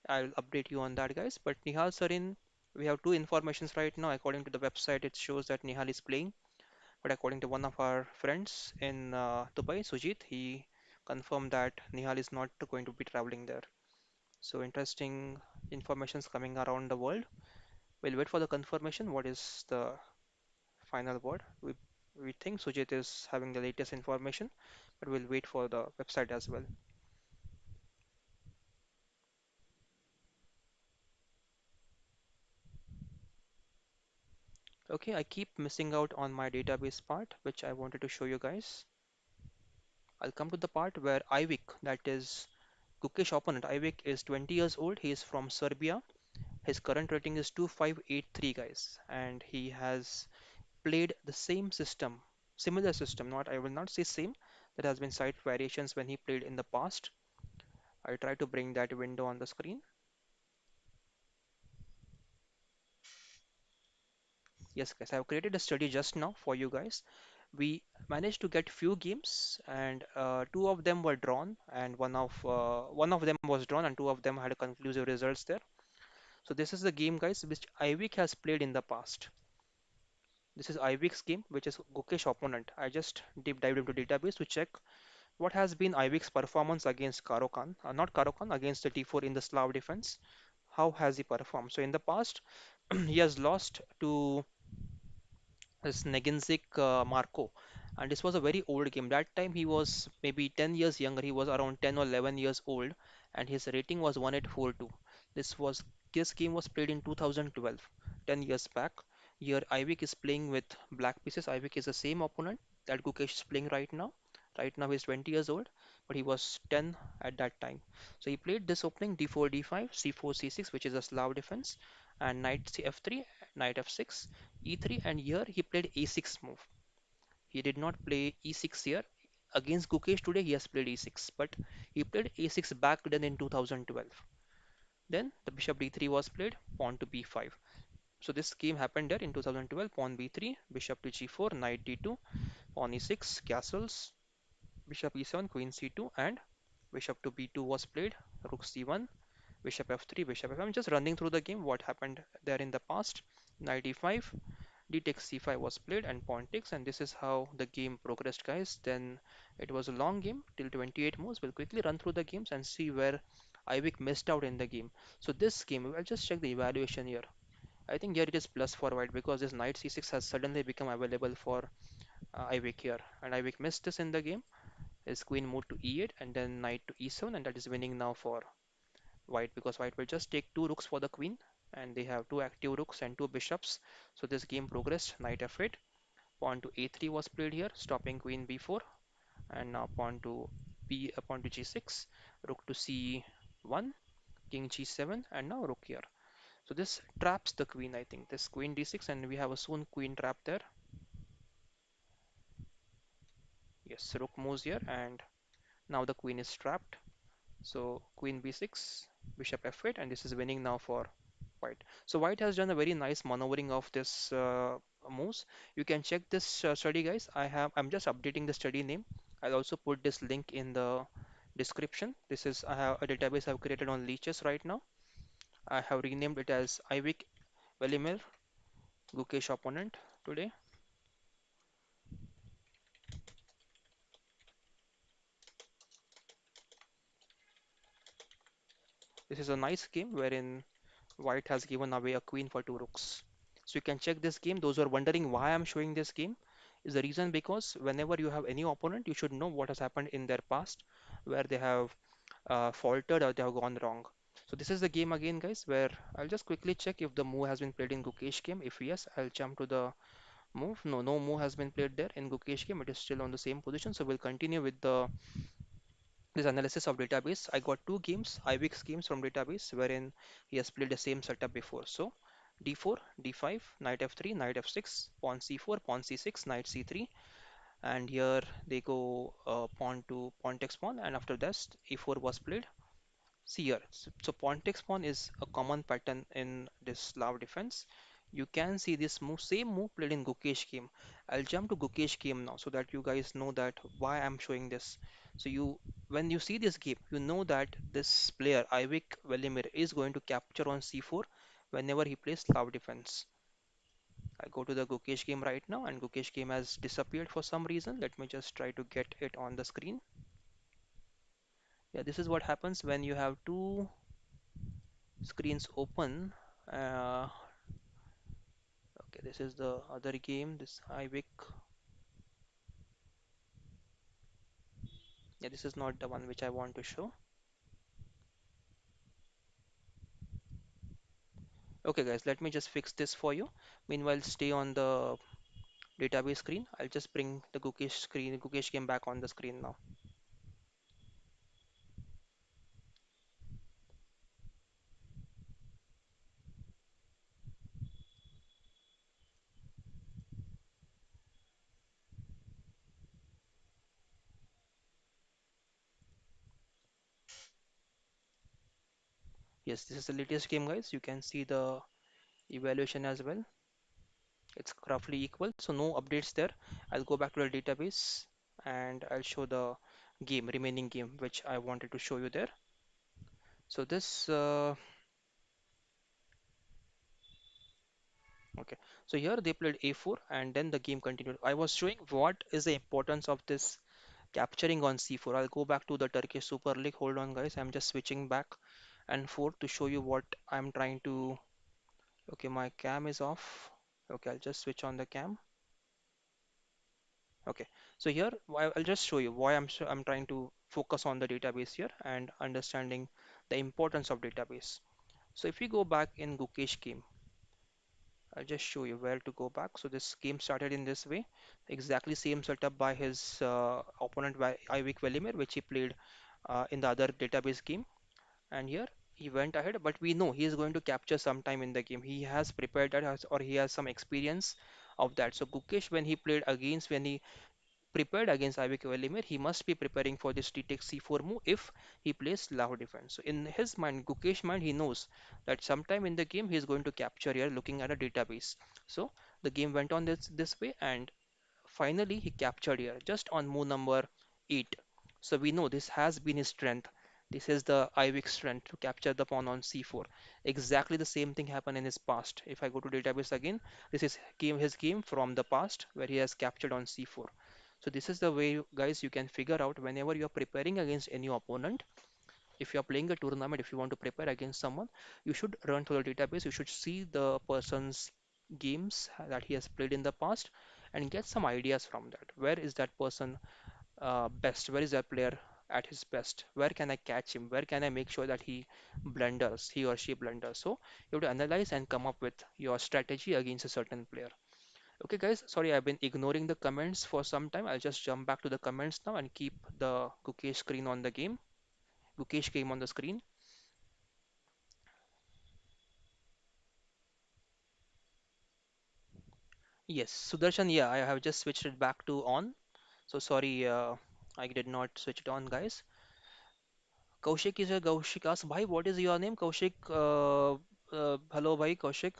I'll update you on that, guys. But Nihal Sarin, we have two informations right now. According to the website, it shows that Nihal is playing, but according to one of our friends in Dubai, Sujit, he confirmed that Nihal is not going to be traveling there. So interesting informations coming around the world. We'll wait for the confirmation. What is the final word? We think Sujit is having the latest information, but we'll wait for the website as well. Okay, I keep missing out on my database part, which I wanted to show you guys. I'll come to the part where Ivic, that is Gukesh opponent. Ivic is 20 years old. He is from Serbia. His current rating is 2583, guys, and he has played the same system, similar system. Not, I will not say same. There has been slight variations when he played in the past. I'll try to bring that window on the screen. Yes, guys, I've created a study just now for you guys. We managed to get few games, and two of them were drawn, and one of them was drawn, and two of them had conclusive results there. So this is the game, guys, which Ivic has played in the past. This is Ivic's game, which is Gukesh opponent. I just deep dived into database to check what has been Ivic's performance against Karokan, not Karokan, against the D4 in the Slav defense. How has he performed? So in the past, he has lost to is Neginzik Marco. And this was a very old game. That time he was maybe 10 years younger. He was around 10 or 11 years old, and his rating was 1842. This was this game was played in 2012, 10 years back. Here Ivic is playing with black pieces. Ivic is the same opponent that Gukesh is playing right now. Right now he's 20 years old, but he was 10 at that time. So he played this opening d4, d5, c4, c6, which is a Slav defense, and knight f3, knight f6, e3, and here he played a6 move. He did not play e6 here. Against Gukesh today, he has played e6, but he played a6 back then in 2012. Then the bishop d3 was played, pawn to b5. So this game happened there in 2012, pawn b3, bishop to g4, knight d2, pawn e6, castles, bishop e7, queen c2, and bishop to b2 was played, rook c1, bishop f3, bishop f5. I'm just running through the game, what happened there in the past. Knight e5, d takes c5 was played, and pawn takes, and this is how the game progressed, guys. Then it was a long game till 28 moves. We'll quickly run through the games and see where Ivic missed out in the game. So this game, I'll just check the evaluation here. I think here it is plus for white because this knight c6 has suddenly become available for Ivic here, and Ivic missed this in the game. His queen moved to e8 and then knight to e7, and that is winning now for white because white will just take two rooks for the queen, and they have two active rooks and two bishops. So this game progressed. Knight f8, pawn to a3 was played here, stopping queen b4, and now pawn to g6, rook to c1, king g7, and now rook here. So this traps the queen, I think. This queen d6, and we have a soon queen trap there. Yes, rook moves here, and now the queen is trapped. So queen b6, bishop f8, and this is winning now for white. So white has done a very nice maneuvering of this moves. You can check this study, guys. I'm just updating the study name. I'll also put this link in the description. This is I have a database I've created on LiChess right now. I have renamed it as Ivic Velimir Gukesh opponent today. This is a nice game wherein white has given away a queen for two rooks. So you can check this game. Those who are wondering why I'm showing this game is the reason because whenever you have any opponent, you should know what has happened in their past, where they have faltered or they have gone wrong. So this is the game again, guys, where I'll just quickly check if the move has been played in Gukesh game. If yes, I'll jump to the move. No, no move has been played there in Gukesh game. It is still on the same position. So we'll continue with the this analysis of database. I got two games, IVIX games from database, wherein he has played the same setup before. So d4, d5, knight f3, knight f6, pawn c4, pawn c6, knight c3, and here they go pawn to pawn takes pawn, and after that e4 was played. See here, so pawn takes pawn is a common pattern in this Slav defense. You can see this move, same move played in Gukesh game. I'll jump to Gukesh game now so that you guys know that why I'm showing this. So when you see this game, you know that this player Ivic Velimir is going to capture on c4 whenever he plays Slav defense. I go to the Gukesh game right now, and Gukesh game has disappeared for some reason. Let me just try to get it on the screen. Yeah, this is what happens when you have two screens open. Uh, okay, this is the other game, this Ivic. Yeah, this is not the one which I want to show. Okay, guys, let me just fix this for you. Meanwhile, stay on the database screen. I'll just bring the Gukesh game back on the screen now. Yes, this is the latest game, guys. You can see the evaluation as well. It's roughly equal, so no updates there. I'll go back to the database and I'll show the remaining game, which I wanted to show you there. So okay, so here they played a4 and then the game continued. I was showing what is the importance of this capturing on c4. I'll go back to the Turkish Super League. Hold on, guys. I'm just switching back and forth to show you what I'm trying to. Okay, my cam is off. Okay, I'll just switch on the cam. Okay, so here I'll just show you why I'm trying to focus on the database here and understanding the importance of database. So if we go back in Gukesh game, I'll just show you where to go back. So this game started in this way, exactly same setup by his opponent by Ivic Velimir, which he played in the other database game. And here he went ahead, but we know he is going to capture sometime in the game. He has prepared that or he has some experience of that. So Gukesh, when he prepared against Ivic Velimir, he must be preparing for this t takes c4 move if he plays Lahore defense. So in his mind, Gukesh mind, he knows that sometime in the game he is going to capture here looking at a database. So the game went on this way and finally he captured here just on move number 8. So we know this has been his strength. This is the Ivic strength to capture the pawn on c4. Exactly the same thing happened in his past. If I go to database again, this is his game from the past where he has captured on c4. So this is the way, guys, you can figure out whenever you are preparing against any opponent. If you are playing a tournament, if you want to prepare against someone, you should run through the database. You should see the person's games that he has played in the past and get some ideas from that. Where is that person best? Where is that player at his best? Where can I catch him? Where can I make sure that he or she blunders? So you have to analyze and come up with your strategy against a certain player. Okay, guys, sorry, I've been ignoring the comments for some time. I'll just jump back to the comments now and keep the Gukesh game on the screen. Yes, Sudarshan, yeah, I have just switched it back to on. So sorry, I did not switch it on, guys. Kaushik is a Kaushik asks, Bhai, what is your name? Kaushik, hello, Bhai, Kaushik.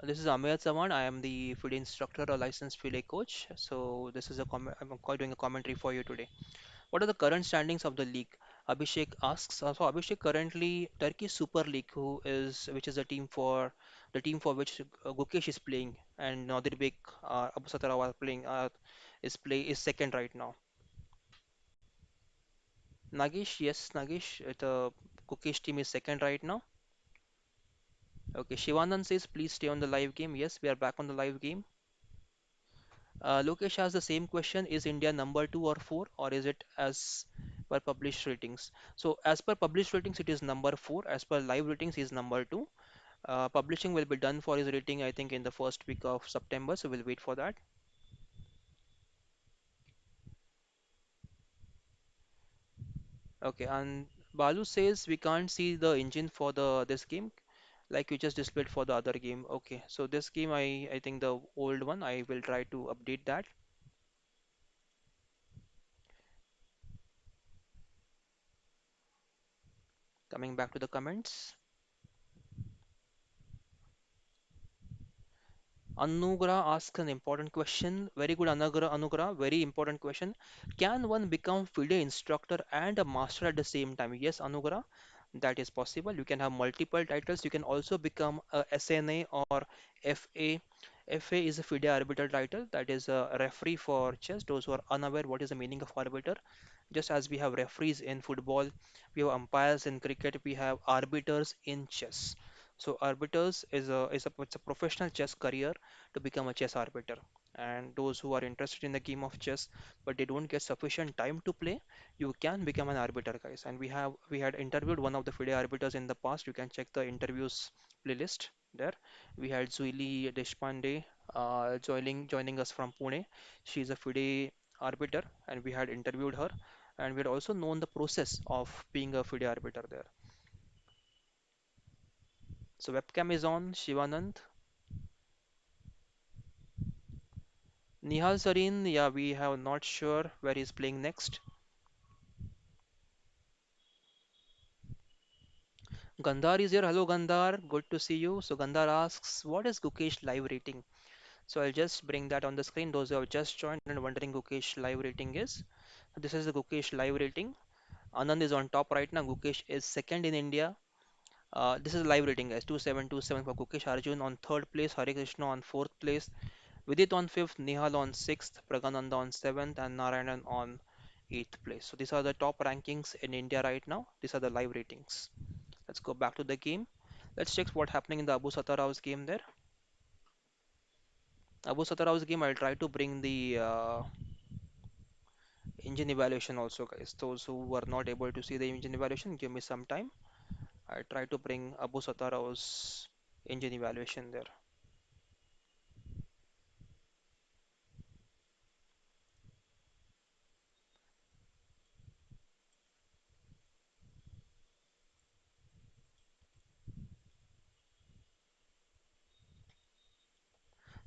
This is Amir Saman. I am the FIDE instructor, a licensed FIDE coach. So this is doing a commentary for you today. What are the current standings of the league? Abhishek asks. So Abhishek currently Turkey Super League, which is the team for which Gukesh is playing, and Nadirbek Abu Satara are playing is second right now. Nagesh, yes, Nagesh, the Gukesh team is second right now. Okay, Shivanand says please stay on the live game. Yes, we are back on the live game. Lokesh has the same question. Is India number two or four, or is it as per published ratings? So, as per published ratings, it is number four. As per live ratings, he is number two. Publishing will be done for his rating, I think, in the first week of September. So, we'll wait for that. Okay, and Balu says we can't see the engine for the this game, like you just displayed for the other game. Okay, so this game, I think the old one, I will try to update that. Coming back to the comments. Anugra asks an important question. Very good, Anugra. Very important question. Can one become FIDE instructor and a master at the same time? Yes, Anugra, that is possible. You can have multiple titles. You can also become a SNA or FA. FA is a FIDE arbiter title. That is a referee for chess. Those who are unaware what is the meaning of arbiter. Just as we have referees in football, we have umpires in cricket, we have arbiters in chess. So arbiters it's a professional chess career to become a chess arbiter. And those who are interested in the game of chess but they don't get sufficient time to play, you can become an arbiter, guys. And we had interviewed one of the FIDE arbiters in the past. You can check the interviews playlist there. We had Zuili Deshpande joining us from Pune. She is a FIDE arbiter, and we had interviewed her, and we had also known the process of being a FIDE arbiter there. So webcam is on, Shivanand. Nihal Sarin, yeah, we have not sure where he's playing next. Gandhar is here. Hello, Gandhar. Good to see you. So Gandhar asks, what is Gukesh live rating? So I'll just bring that on the screen. Those who have just joined and wondering Gukesh live rating is. This is the Gukesh live rating. Anand is on top right now. Gukesh is second in India. This is live rating, guys. 2727 for Gukesh. Arjun on third place. Hare Krishna on fourth place. Vidit on fifth. Nihal on sixth. Pragananda on seventh. And Narayanan on eighth place. So these are the top rankings in India right now. These are the live ratings. Let's go back to the game. Let's check what's happening in the Abu Satarao's game there. Abu Satarao's game, I'll try to bring the engine evaluation also, guys. Those who were not able to see the engine evaluation, give me some time. I'll try to bring Abu Satarao's engine evaluation there.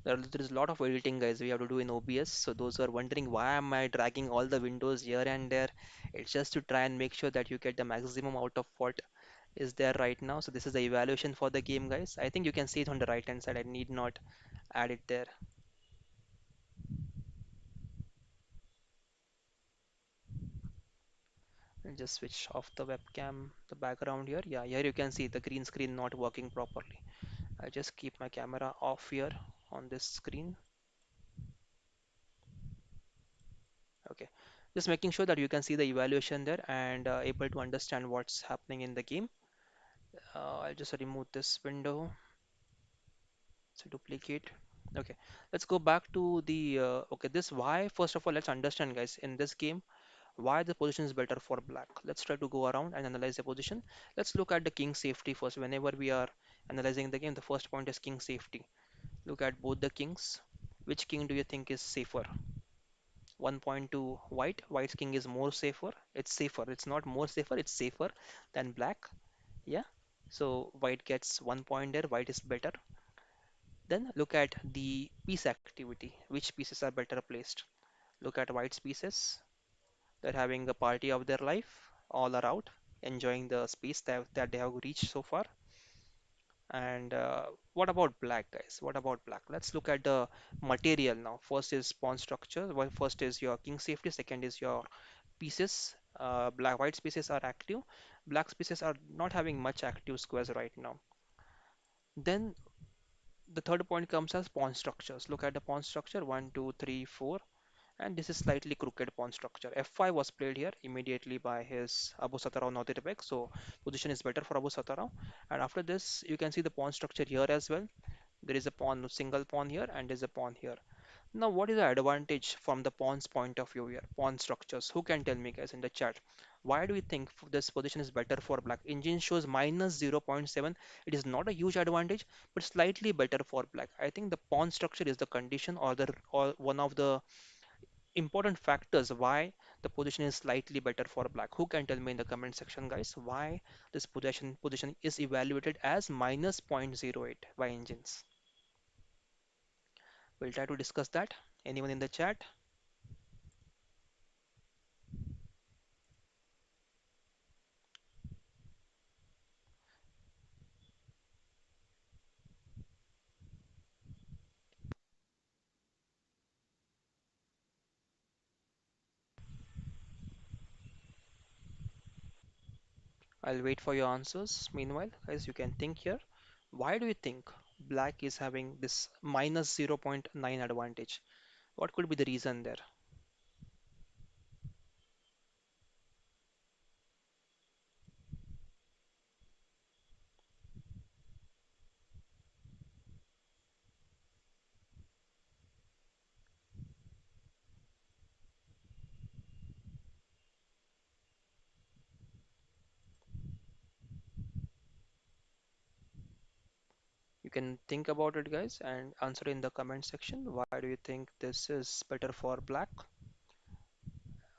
There is a lot of editing, guys, we have to do in OBS. So those who are wondering why am I dragging all the windows here and there, it's just to try and make sure that you get the maximum out of what is there right now. So this is the evaluation for the game, guys. I think you can see it on the right hand side. I need not add it there. I'll just switch off the webcam, the background here. Yeah, here you can see the green screen not working properly. I just keep my camera off here on this screen. Okay, just making sure that you can see the evaluation there and able to understand what's happening in the game. I'll just remove this window. So duplicate. Okay, let's go back to the okay, this why. First of all, let's understand, guys, in this game why the position is better for black. Let's try to go around and analyze the position. Let's look at the king safety first. Whenever we are analyzing the game, the first point is king safety. Look at both the kings. Which king do you think is safer? One point to white. White's king is more safer. It's safer. It's not more safer. It's safer than black. Yeah. So white gets 1 point there. White is better. Then look at the piece activity. Which pieces are better placed? Look at white's pieces. They're having a party of their life. All are out, enjoying the space that they have reached so far. And what about black, guys? What about black? Let's look at the material now. First is pawn structure. Well, first is your king safety. Second is your pieces. White pieces are active. Black pieces are not having much active squares right now. Then the third point comes as pawn structures. Look at the pawn structure. One, two, three, four. And this is slightly crooked pawn structure. F5 was played here immediately by his Abu Satarao Nadirбек, so position is better for Abu Satarao. And after this, you can see the pawn structure here as well. There is a pawn, single pawn here, and there's a pawn here. Now, what is the advantage from the pawn's point of view here? Pawn structures. Who can tell me, guys, in the chat? Why do we think this position is better for black? Engine shows minus 0.7. It is not a huge advantage, but slightly better for black. I think the pawn structure is the condition or one of the important factors why the position is slightly better for black. Who can tell me in the comment section, guys, why this position is evaluated as minus 0.08 by engines? We'll try to discuss that. Anyone in the chat? I'll wait for your answers. Meanwhile, guys, you can think here. Why do you think black is having this minus 0.9 advantage? What could be the reason there? You can think about it, guys, and answer in the comment section. Why do you think this is better for black?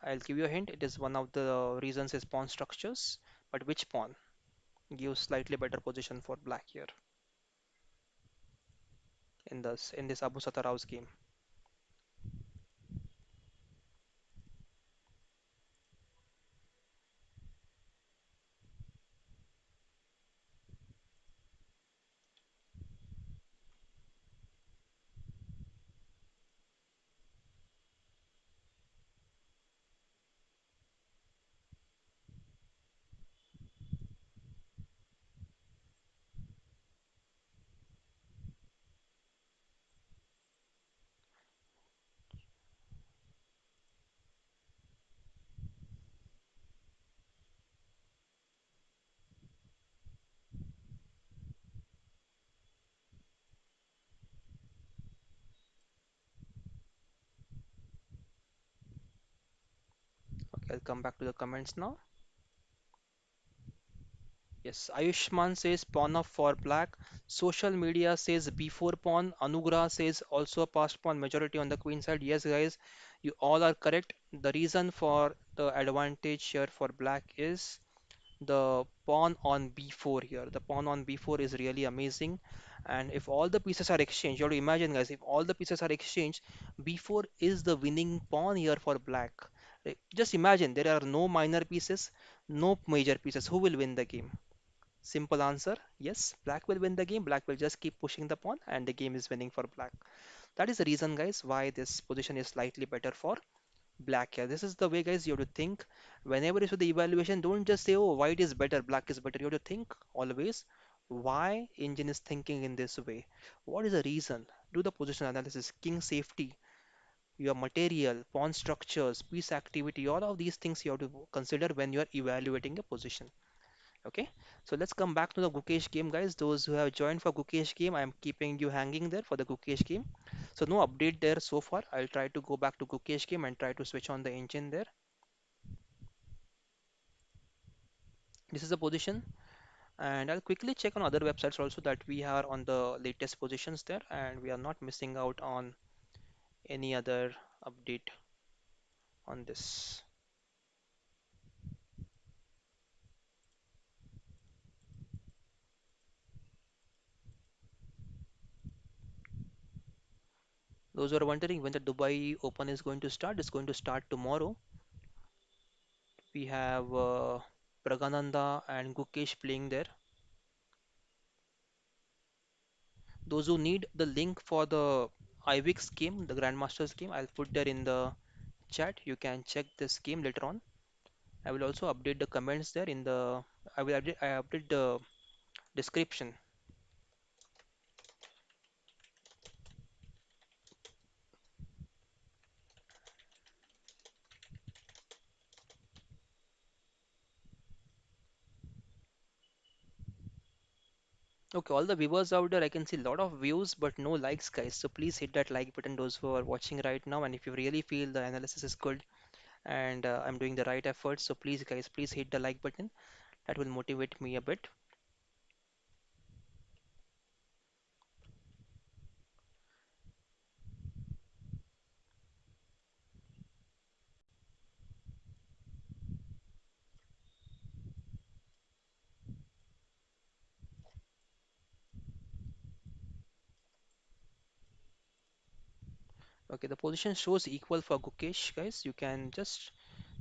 I'll give you a hint. It is one of the reasons is pawn structures, but which pawn gives slightly better position for black here in this Abu Satarao's game? Okay, I'll come back to the comments now. Yes, Ayushman says pawn up for black. Social media says before pawn. Anugrah says also passed pawn majority on the queen side. Yes, guys, you all are correct. The reason for the advantage here for black is the pawn on b4 here. The pawn on b4 is really amazing. And if all the pieces are exchanged, you have to imagine, guys, if all the pieces are exchanged, b4 is the winning pawn here for black. Just imagine there are no minor pieces, no major pieces. Who will win the game? Simple answer, yes, black will win the game. Black will just keep pushing the pawn and the game is winning for black. That is the reason, guys, why this position is slightly better for black here. This is the way, guys, you have to think. Whenever you do the evaluation, don't just say, oh, white is better, black is better. You have to think always why engine is thinking in this way. What is the reason? Do the position analysis, king safety, your material, pawn structures, piece activity, all of these things you have to consider when you are evaluating a position. Okay, so let's come back to the Gukesh game, guys. Those who have joined for Gukesh game, I'm keeping you hanging there for the Gukesh game. So no update there so far. I'll try to go back to Gukesh game and try to switch on the engine there. This is the position, and I'll quickly check on other websites also that we are on the latest positions there, and we are not missing out on any other update on this. Those who are wondering when the Dubai Open is going to start, it's going to start tomorrow. We have Pragananda and Gukesh playing there. Those who need the link for the Ivic's game, the Grandmaster's game, I'll put there in the chat. You can check this game later on. I will also update the comments there in the. I update the description. Okay, all the viewers out there, I can see a lot of views but no likes, guys. So please hit that like button, those who are watching right now. And if you really feel the analysis is good and I'm doing the right efforts, so please, guys, please hit the like button. That will motivate me a bit. Okay, the position shows equal for Gukesh, guys. You can just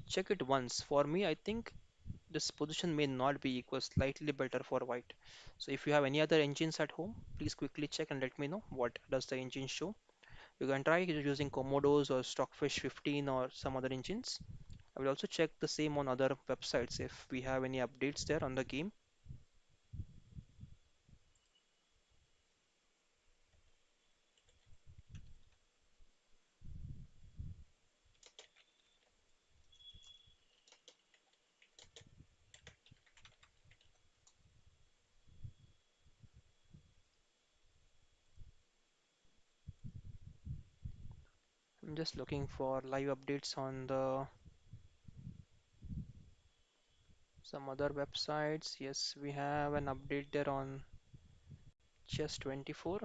check it once. For me, I think this position may not be equal, slightly better for white. So if you have any other engines at home, please quickly check and let me know what does the engine show. You can try using Komodos or Stockfish 15 or some other engines. I will also check the same on other websites if we have any updates there on the game. I'm just looking for live updates on the some other websites. Yes, we have an update there on Chess 24.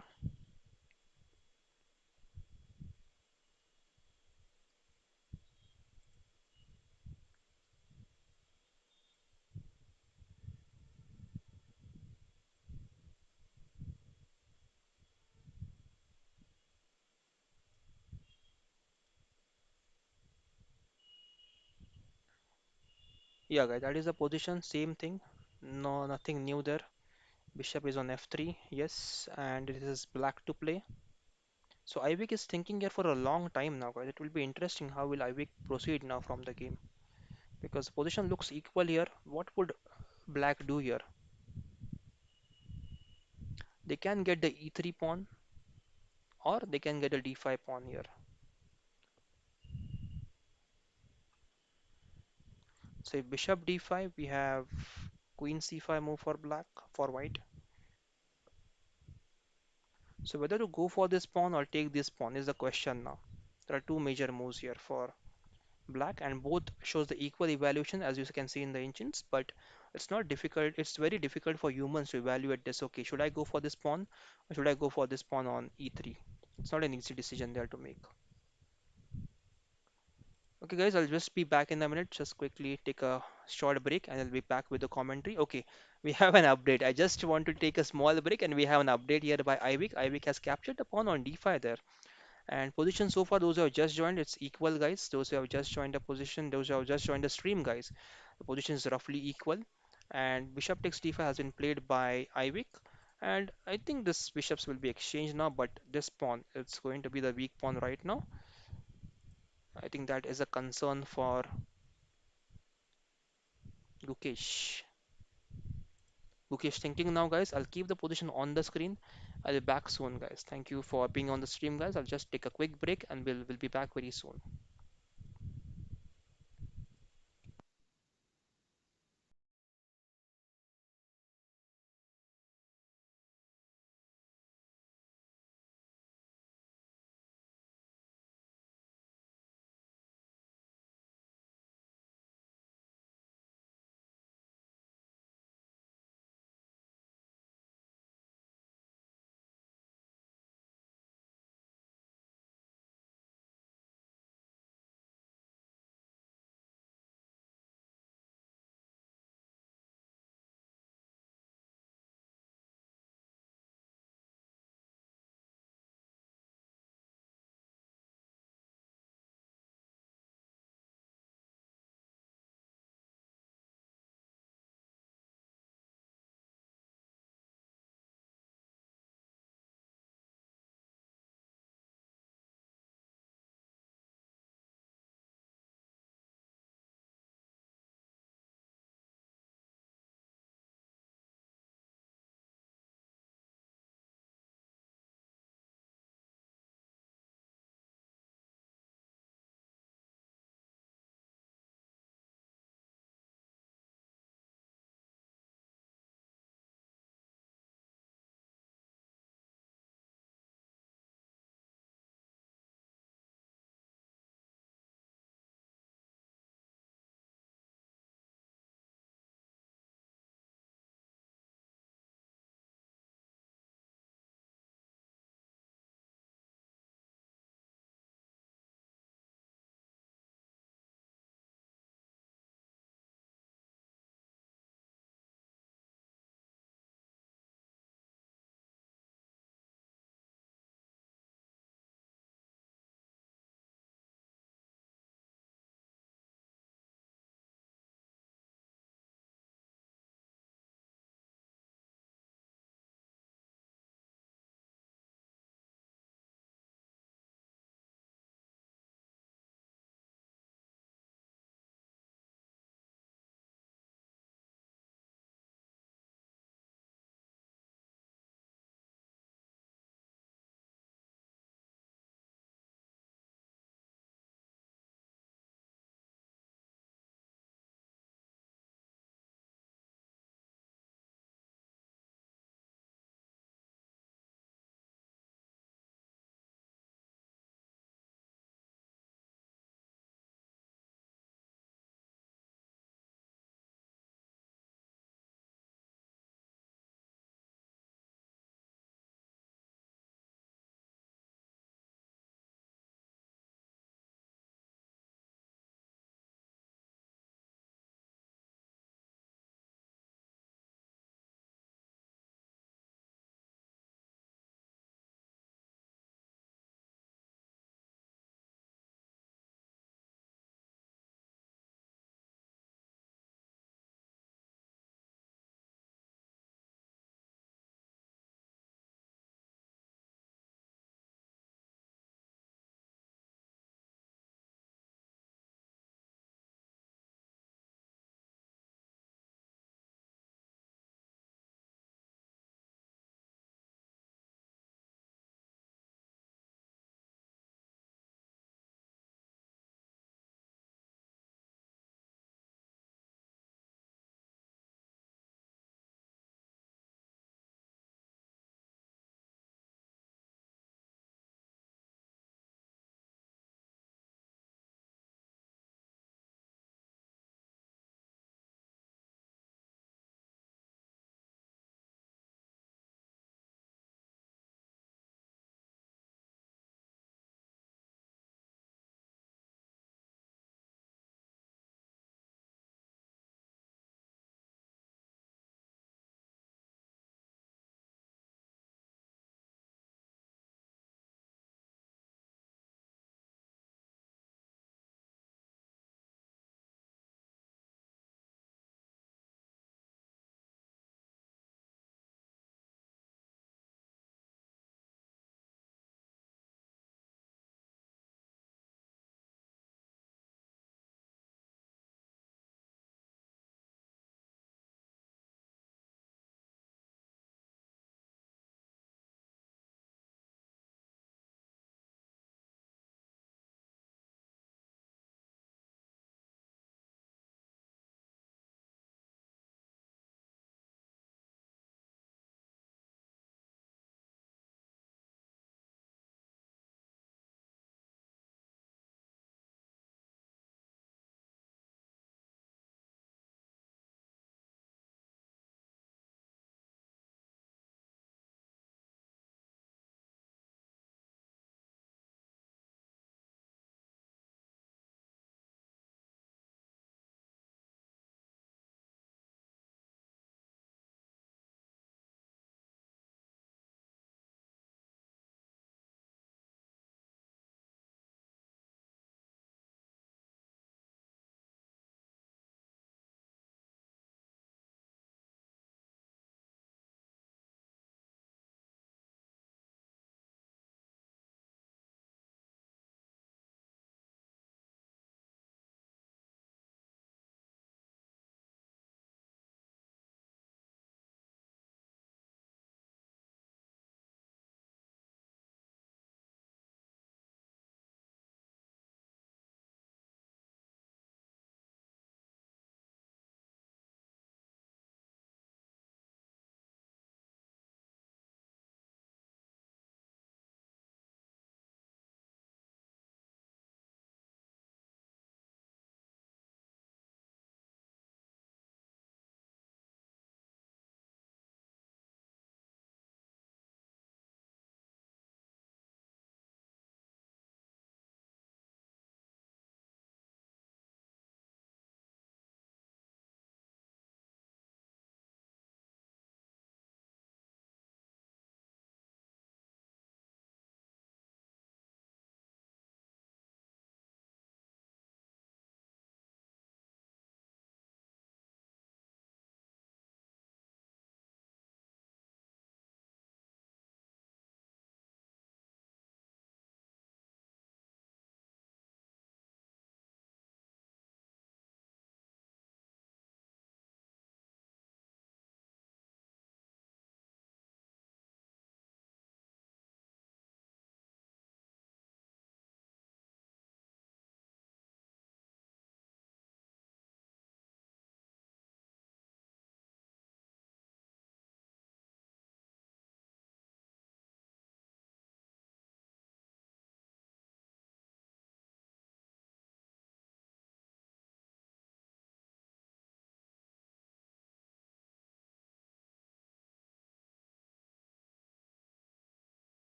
Yeah, guys, that is the position. Same thing. No, nothing new there. Bishop is on f3. Yes, and it is black to play. So Ivic is thinking here for a long time now, guys. It will be interesting how will Ivic proceed now from the game because the position looks equal here. What would black do here? They can get the e3 pawn or they can get a d5 pawn here. So if bishop d5, we have queen c5 move for black, for white. So whether to go for this pawn or take this pawn is the question now. There are two major moves here for black and both shows the equal evaluation as you can see in the engines, but it's not difficult. It's very difficult for humans to evaluate this. Okay, should I go for this pawn or should I go for this pawn on e3? It's not an easy decision there to make. Okay, guys, I'll just be back in a minute. Just quickly take a short break and I'll be back with the commentary. Okay, we have an update. I just want to take a small break and we have an update here by Ivic. Ivic has captured the pawn on d5 there. And position so far, those who have just joined, it's equal, guys. Those who have just joined the position, those who have just joined the stream, guys. The position is roughly equal. And bishop takes d5 has been played by Ivic. And I think this bishops will be exchanged now, but this pawn, it's going to be the weak pawn right now. I think that is a concern for Gukesh. Gukesh thinking now, guys. I'll keep the position on the screen. I'll be back soon, guys. Thank you for being on the stream, guys. I'll just take a quick break and we'll be back very soon.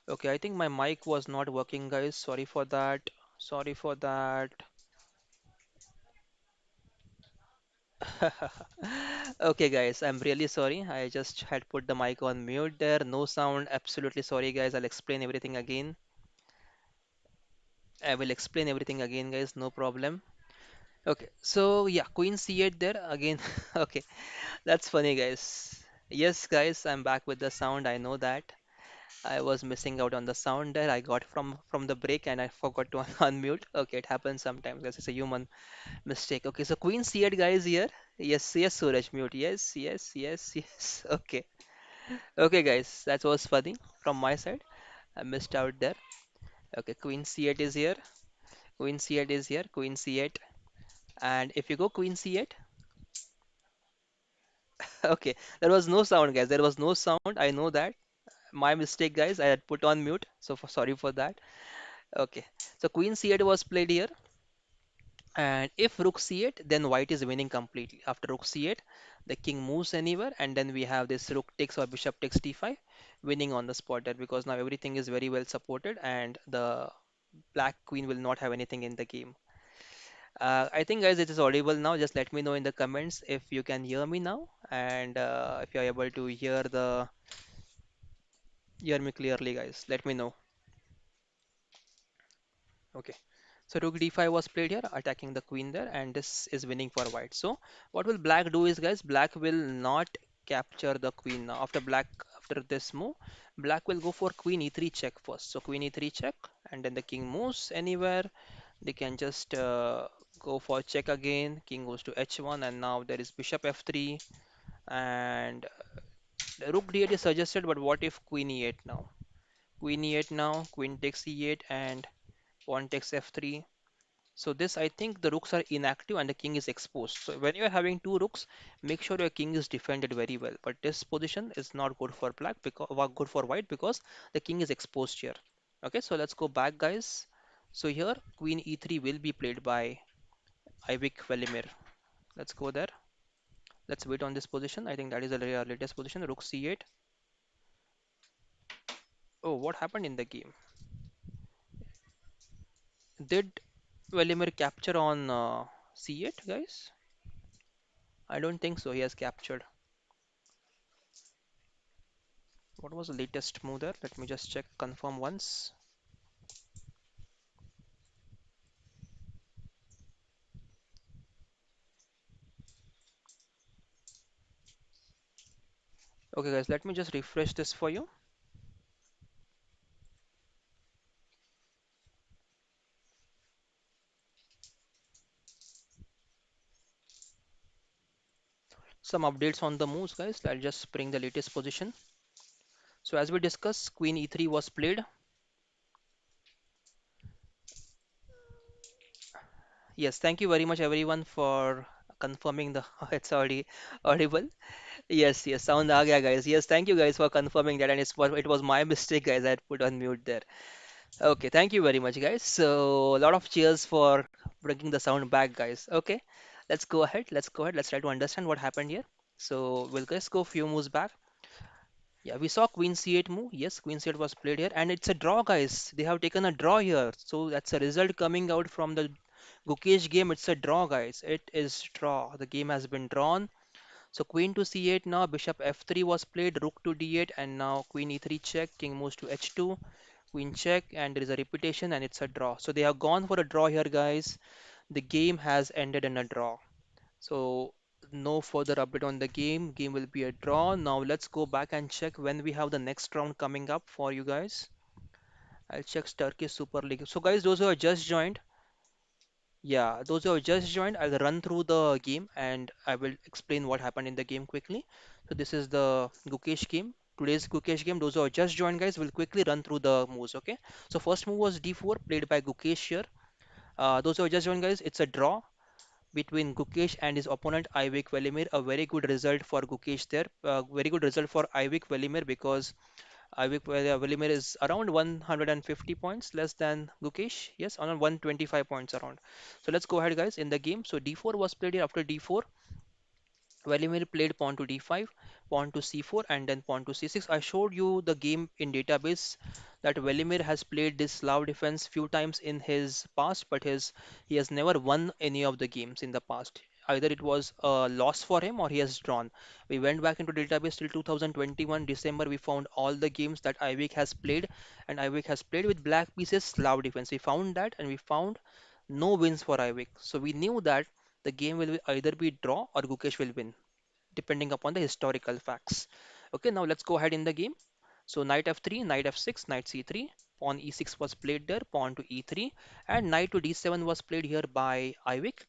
Okay, I think my mic was not working, guys. Sorry for that. Sorry for that. Okay, guys, I'm really sorry. I just had put the mic on mute there. No sound. Absolutely sorry, guys. I'll explain everything again. I will explain everything again, guys. No problem. Okay, so yeah, Queen C8 there again. Okay, that's funny, guys. Yes, guys, I'm back with the sound. I know that. I was missing out on the sound there. I got from the break and I forgot to unmute. Okay, it happens sometimes. This is a human mistake. Okay, so Queen C8 guys here. Yes, yes, Suraj, mute. Yes, yes, yes, yes. Okay. Okay, guys, that was funny from my side. I missed out there. Okay, Queen C8 is here. Queen C8 is here. Queen C8. And if you go Queen C8, okay, there was no sound, guys. There was no sound. I know that. My mistake, guys. I had put on mute. So sorry for that. Okay, so Queen C8 was played here. And if rook c8, then white is winning completely. After rook c8, the king moves anywhere, and then we have this rook takes or bishop takes d5, winning on the spot there because now everything is very well supported, and the black queen will not have anything in the game. I think, guys, it is audible now. Just let me know in the comments if you can hear me now, and if you are able to hear me clearly, guys. Let me know. Okay. So rook d5 was played here, attacking the queen there, and this is winning for white. So what will black do is, guys, black will not capture the queen now. After this move, black will go for queen e3 check first. So queen e3 check, and then the king moves anywhere. They can just go for check again. King goes to h1, and now there is bishop f3, and rook d8 is suggested. But what if queen e8 now? Queen e8 now, queen takes e8, and pawn takes f3. So this, I think the rooks are inactive and the king is exposed. So when you are having two rooks, make sure your king is defended very well. But this position is not good for black because good for white because the king is exposed here. Okay, so let's go back, guys. So here queen e3 will be played by Ivic Velimir. Let's go there. Let's wait on this position. I think that is the latest position. Rook c8. Oh, what happened in the game? Did Velimir capture on c8, guys? I don't think so. He has captured. What was the latest move there? Let me just check, confirm once. Okay, guys, let me just refresh this for you. Some updates on the moves, guys. I'll just bring the latest position. So as we discussed, Queen E3 was played. Yes, thank you very much, everyone, for confirming the it's already audible. Yes, yes, sound aa gaya, guys. Yes, thank you, guys, for confirming that, and it was my mistake, guys. I had put on mute there. Okay, thank you very much, guys. So a lot of cheers for bringing the sound back, guys. Okay, let's go ahead. Let's go ahead. Let's try to understand what happened here. So we'll just go a few moves back. Yeah, we saw Queen C8 move. Yes, Queen C8 was played here, and it's a draw, guys. They have taken a draw here. So that's a result coming out from the Gukesh game. It's a draw, guys. It is draw. The game has been drawn. So Queen to C8 now. Bishop F3 was played. Rook to D8, and now Queen E3 check. King moves to H2. Queen check, and there is a repetition, and it's a draw. So they have gone for a draw here, guys. The game has ended in a draw. So no further update on the game. Game will be a draw. Now let's go back and check when we have the next round coming up for you guys. I'll check Turkish Super League. So guys, those who have just joined, yeah, those who have just joined, I'll run through the game and I will explain what happened in the game quickly. So this is the Gukesh game. Today's Gukesh game. Those who have just joined, guys, will quickly run through the moves. Okay. So first move was D4 played by Gukesh here. Those who have just joined, guys, it's a draw between Gukesh and his opponent Ivic Velimir. A very good result for Gukesh there. Very good result for Ivic Velimir because Velimir is around 150 points less than Gukesh. Yes, around 125 points around. So let's go ahead, guys, in the game. So D4 was played here. After D4, Velimir played pawn to d5, pawn to c4, and then pawn to c6. I showed you the game in database that Velimir has played this Slav defense few times in his past, but he has never won any of the games in the past. Either it was a loss for him or he has drawn. We went back into database till 2021 December. We found all the games that Ivic has played, and Ivic has played with black pieces Slav defense. We found that, and we found no wins for Ivic. So we knew that the game will either be draw or Gukesh will win, depending upon the historical facts. Okay, now let's go ahead in the game. So knight f3, knight f6, knight c3, pawn e6 was played there, pawn to e3, and knight to d7 was played here by Ivic.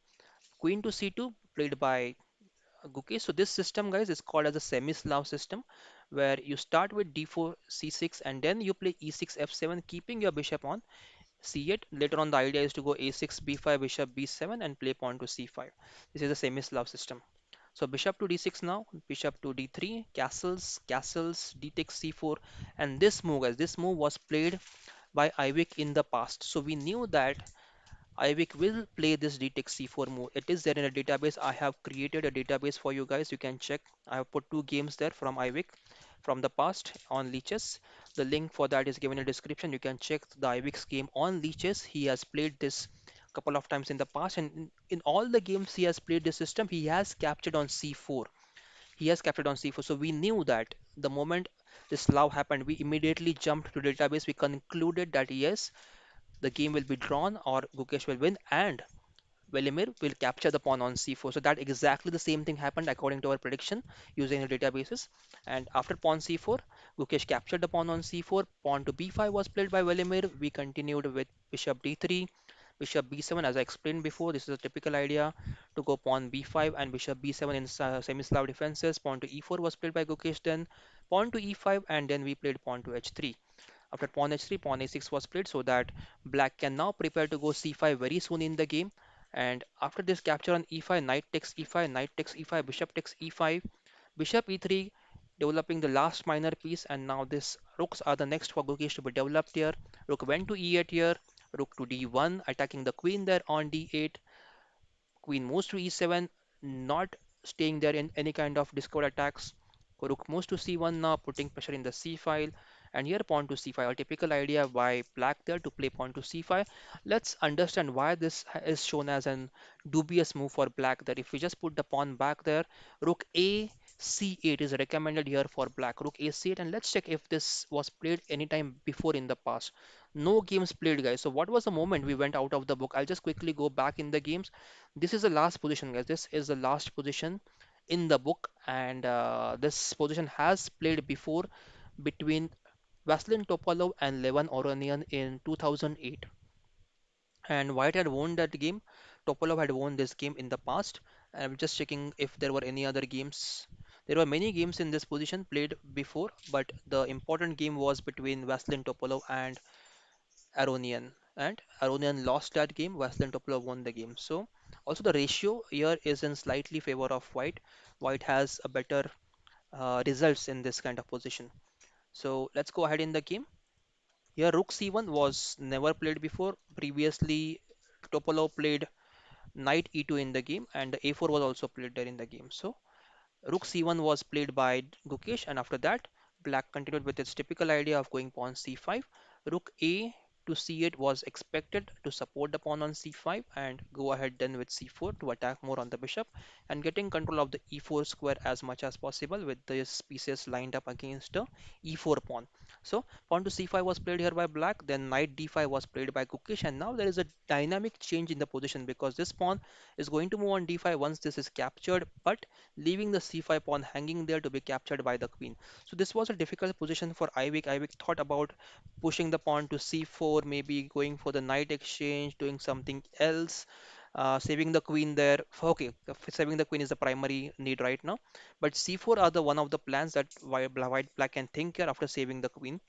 Queen to c2 played by Gukesh. So this system, guys, is called as a semi-Slav system, where you start with d4, c6, and then you play e6, f7, keeping your bishop on c8. Later on, the idea is to go a6, b5, bishop b7, and play pawn to c5. This is a semi-Slav system. So bishop to d6 now, bishop to d3, castles, castles, d takes c4, and this move, guys, this move was played by Ivic in the past. So we knew that Ivic will play this d takes c4 move. It is there in a database. I have created a database for you guys. You can check. I have put two games there from Ivic from the past on LiChess. The link for that is given in the description. You can check the Ivic's game on LiChess. He has played this couple of times in the past, and in all the games he has played this system, he has captured on c4. He has captured on c4. So we knew that the moment this love happened, we immediately jumped to database. We concluded that yes, the game will be drawn or Gukesh will win, and Velimir will capture the pawn on c4. So that exactly the same thing happened according to our prediction using the databases. And after pawn c4, Gukesh captured the pawn on c4. Pawn to b5 was played by Velimir. We continued with bishop d3, bishop b7. As I explained before, this is a typical idea to go pawn b5 and bishop b7 in semi-Slav defenses. Pawn to e4 was played by Gukesh then. Pawn to e5, and then we played pawn to h3. After pawn h3, pawn a6 was played so that black can now prepare to go c5 very soon in the game. And after this capture on e5, knight takes e5, knight takes e5, bishop takes e5, bishop e3, developing the last minor piece. And now this rooks are the next for Gukesh to be developed here. Rook went to e8 here, rook to d1, attacking the queen there on d8. Queen moves to e7, not staying there in any kind of discovered attacks. Rook moves to c1 now, putting pressure in the c file. And here pawn to c5, a typical idea by black there to play pawn to c5. Let's understand why this is shown as an dubious move for black. That if we just put the pawn back there, rook a c8 is recommended here for black. Rook a c8, and let's check if this was played anytime before in the past. No games played, guys. So what was the moment we went out of the book? I'll just quickly go back in the games. This is the last position, guys. This is the last position in the book, and this position has played before between Vasilin Topalov and Levan Oronian in 2008. And White had won that game. Topalov had won this game in the past. And I'm just checking if there were any other games. There were many games in this position played before, but the important game was between Vasilin Topalov and Aronian, and Aronian lost that game. Vasilin Topalov won the game. So also the ratio here is in slightly favor of White. White has a better results in this kind of position. So let's go ahead in the game. Here Rook C1 was never played before. Previously, Topalov played Knight E2 in the game, and A4 was also played there in the game. So Rook C1 was played by Gukesh, and after that, Black continued with its typical idea of going pawn C5. Rook A to C8 was expected to support the pawn on C5 and go ahead then with C4 to attack more on the bishop and getting control of the E4 square as much as possible with these pieces lined up against the E4 pawn. So pawn to C5 was played here by Black, then knight D5 was played by Gukesh, and now there is a dynamic change in the position because this pawn is going to move on D5 once this is captured, but leaving the c5 pawn hanging there to be captured by the queen. So this was a difficult position for Ivic. Ivic thought about pushing the pawn to c4, maybe going for the knight exchange, doing something else, saving the queen there. Okay, saving the queen is the primary need right now, but c4 are the one of the plans that white black can think here after saving the queen.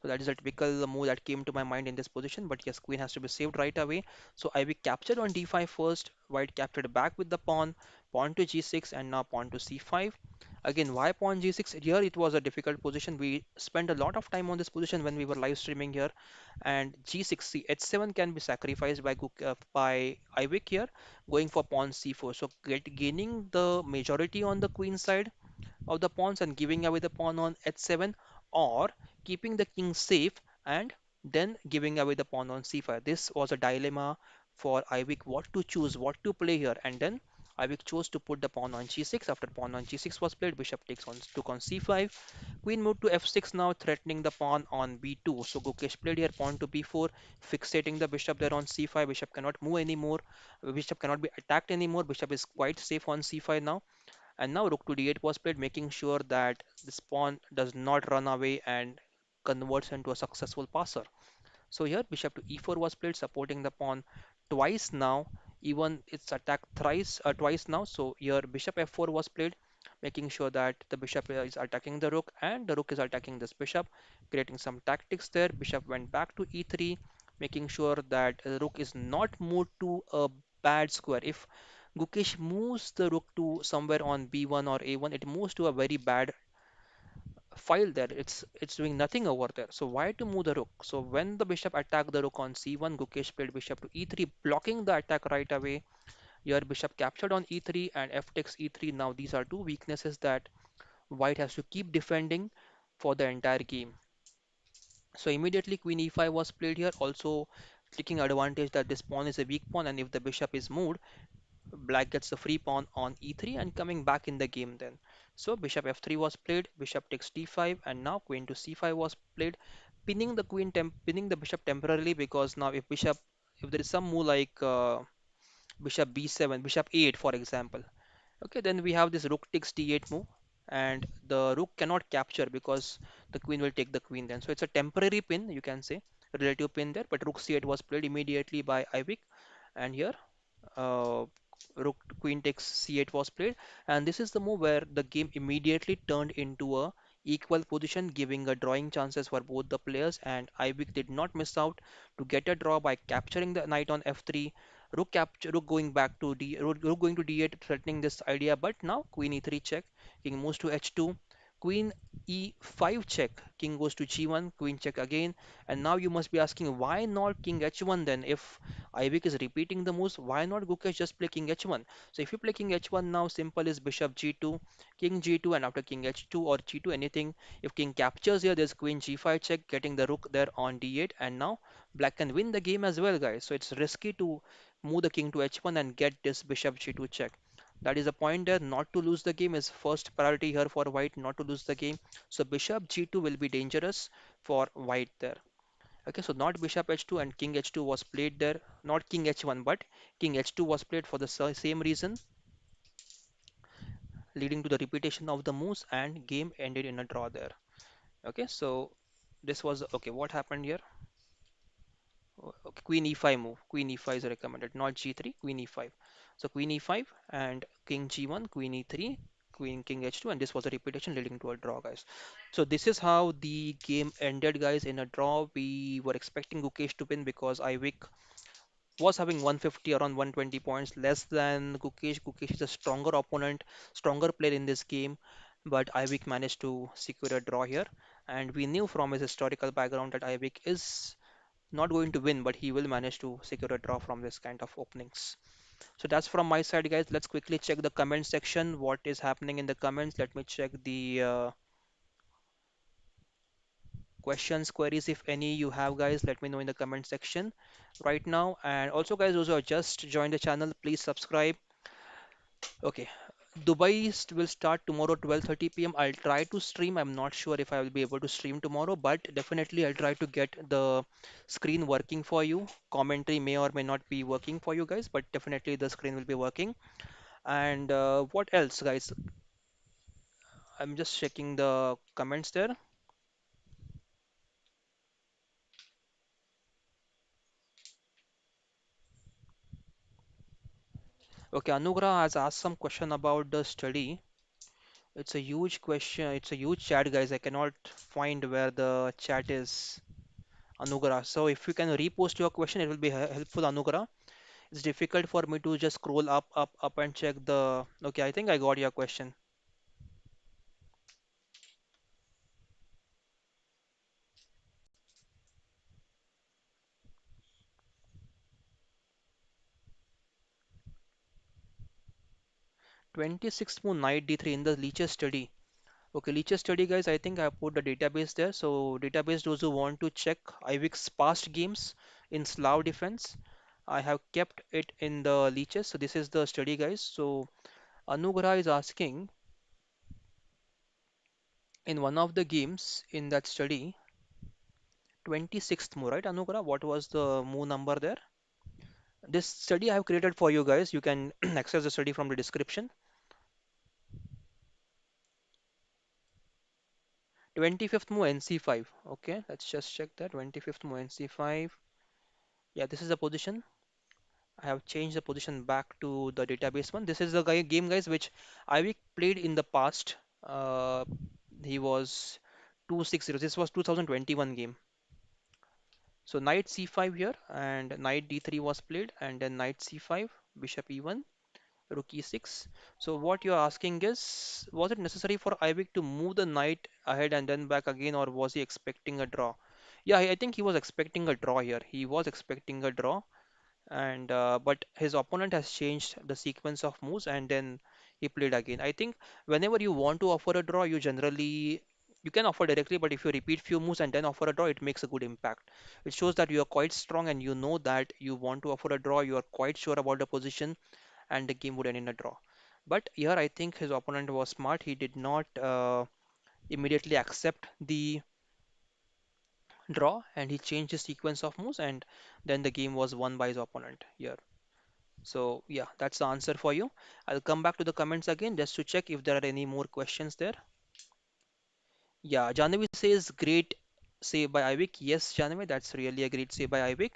So that is a typical move that came to my mind in this position. But yes, queen has to be saved right away. So Ivy captured on d5 first. White captured back with the pawn, pawn to g6, and now pawn to c5. Again, why pawn g6? Here it was a difficult position. We spent a lot of time on this position when we were live streaming here. And g6, see, h7 can be sacrificed by by Ivic here, going for pawn c4. So gaining the majority on the queen side of the pawns and giving away the pawn on h7, or keeping the king safe and then giving away the pawn on c5. This was a dilemma for Ivic, what to choose, what to play here, and then Ivic chose to put the pawn on g6. After pawn on g6 was played, bishop takes on took on c5. Queen moved to f6 now, threatening the pawn on b2. So Gukesh played here pawn to b4, fixating the bishop there on c5. Bishop cannot move anymore. Bishop cannot be attacked anymore. Bishop is quite safe on c5 now. And now rook to d8 was played, making sure that this pawn does not run away and converts into a successful passer. So here bishop to e4 was played, supporting the pawn twice now. Even it's attacked twice now. So here bishop f4 was played, making sure that the bishop is attacking the rook and the rook is attacking this bishop, creating some tactics there. Bishop went back to e3, making sure that the rook is not moved to a bad square. If Gukesh moves the rook to somewhere on b1 or a1, it moves to a very bad file there. It's doing nothing over there. So why to move the rook? So when the bishop attacked the rook on c1, Gukesh played bishop to e3, blocking the attack right away. Your bishop captured on e3 and f takes e3. Now these are two weaknesses that white has to keep defending for the entire game. So immediately queen e5 was played here, also taking advantage that this pawn is a weak pawn, and if the bishop is moved, black gets the free pawn on e3 and coming back in the game then. So bishop f3 was played, bishop takes d5, and now queen to c5 was played, pinning the bishop temporarily, because now if there is some move like bishop b7, bishop a8 for example, okay, then we have this rook takes d8 move, and the rook cannot capture because the queen will take the queen then. So it's a temporary pin, you can say, relative pin there, but rook c8 was played immediately by Ivic, and here uh, rook queen takes c8 was played, and this is the move where the game immediately turned into a equal position, giving a drawing chances for both the players, and Ivic did not miss out to get a draw by capturing the knight on f3. Rook going back to rook going to d8, threatening this idea, but now queen e3 check, king moves to h2, queen e5 check, king goes to g1, queen check again, and now you must be asking, why not king h1 then? If Ivic is repeating the moves, why not Gukesh just play king h1? So if you play king h1 now, simple is bishop g2, king g2, and after king h2 or g2 anything. If king captures here, there's queen g5 check, getting the rook there on d8, and now black can win the game as well, guys. So it's risky to move the king to h1 and get this bishop g2 check. That is the point there. Not to lose the game is first priority here for white, not to lose the game. So bishop g2 will be dangerous for white there. Okay, so not bishop h2 and king h2 was played there. Not king h1, but king h2 was played for the same reason, leading to the repetition of the moves, and game ended in a draw there. Okay, so this was okay. What happened here? Okay, queen e5 move. Queen e5 is recommended, not g3, queen e5. So queen e5 and king g1, queen e3, queen king h2, and this was a repetition leading to a draw, guys. So this is how the game ended, guys, in a draw. We were expecting Gukesh to win because Ivic was having 150, around 120 points less than Gukesh. Gukesh is a stronger opponent, stronger player in this game, but Ivic managed to secure a draw here. And we knew from his historical background that Ivic is not going to win, but he will manage to secure a draw from this kind of openings. So that's from my side, guys. Let's quickly check the comment section. What is happening in the comments? Let me check the questions, queries, if any you have, guys. Let me know in the comment section right now. And also, guys, those who have just joined the channel, please subscribe. Okay, will start tomorrow 12:30 p.m. I'll try to stream. I'm not sure if I will be able to stream tomorrow, but definitely I'll try to get the screen working for you. Commentary may or may not be working for you guys, but definitely the screen will be working. And what else, guys? I'm just checking the comments there. Okay, Anugrah has asked some question about the study. It's a huge question. It's a huge chat, guys. I cannot find where the chat is, Anugrah. So if you can repost your question, it will be helpful, Anugrah. It's difficult for me to just scroll up, up, up and check the. Okay, I think I got your question. 26th move knight d3 in the LiChess study. Okay, LiChess study guys, I think I put the database there. So database, those who want to check Ivic's past games in Slav defense, I have kept it in the LiChess. So this is the study guys. So Anugrah is asking in one of the games in that study, 26th move, right, Anugrah? What was the move number there? This study I have created for you guys. You can access the study from the description. 25th move NC5. Okay, let's just check that. 25th move NC5. Yeah, this is the position. I have changed the position back to the database one. This is the game, guys, which Ivic played in the past. Uh, he was 260. This was 2021 game. So knight c5 here, and knight d3 was played, and then knight c5, bishop e1, rook e6. So what you're asking is, was it necessary for Ivic to move the knight ahead and then back again, or was he expecting a draw? Yeah, I think he was expecting a draw here. He was expecting a draw, and but his opponent has changed the sequence of moves, and then he played again. I think whenever you want to offer a draw, you can offer directly, but if you repeat few moves and then offer a draw, it makes a good impact. It shows that you are quite strong and you know that you want to offer a draw, you are quite sure about the position, and the game would end in a draw. But here I think his opponent was smart. He did not immediately accept the draw, and he changed his sequence of moves, and then the game was won by his opponent here. So yeah, that's the answer for you. I'll come back to the comments again just to check if there are any more questions there. Yeah, Janavi says great save by Ivic. Yes, Janavi, that's really a great save by Ivic.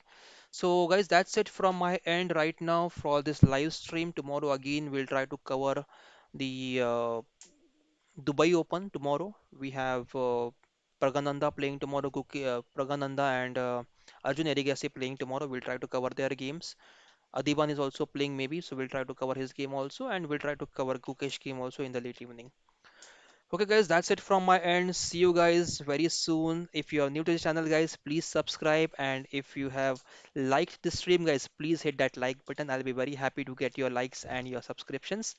So guys, that's it from my end right now for this live stream. Tomorrow again we'll try to cover the Dubai Open tomorrow. We have Pragananda playing tomorrow, Pragananda and Arjun Erigasi playing tomorrow. We'll try to cover their games. Adiban is also playing maybe, so we'll try to cover his game also, and we'll try to cover Gukesh game also in the late evening. Okay, guys, that's it from my end. See you guys very soon. If you are new to the channel, guys, please subscribe, and if you have liked the stream, guys, please hit that like button. I'll be very happy to get your likes and your subscriptions.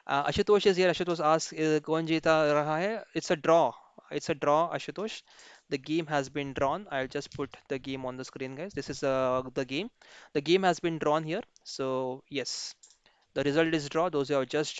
Ashutosh is here. Ashutosh asks, कौन जीता रहा है? It's a draw. It's a draw, Ashutosh. The game has been drawn. I'll just put the game on the screen, guys. This is the game. The game has been drawn here. So yes, the result is draw. Those who have just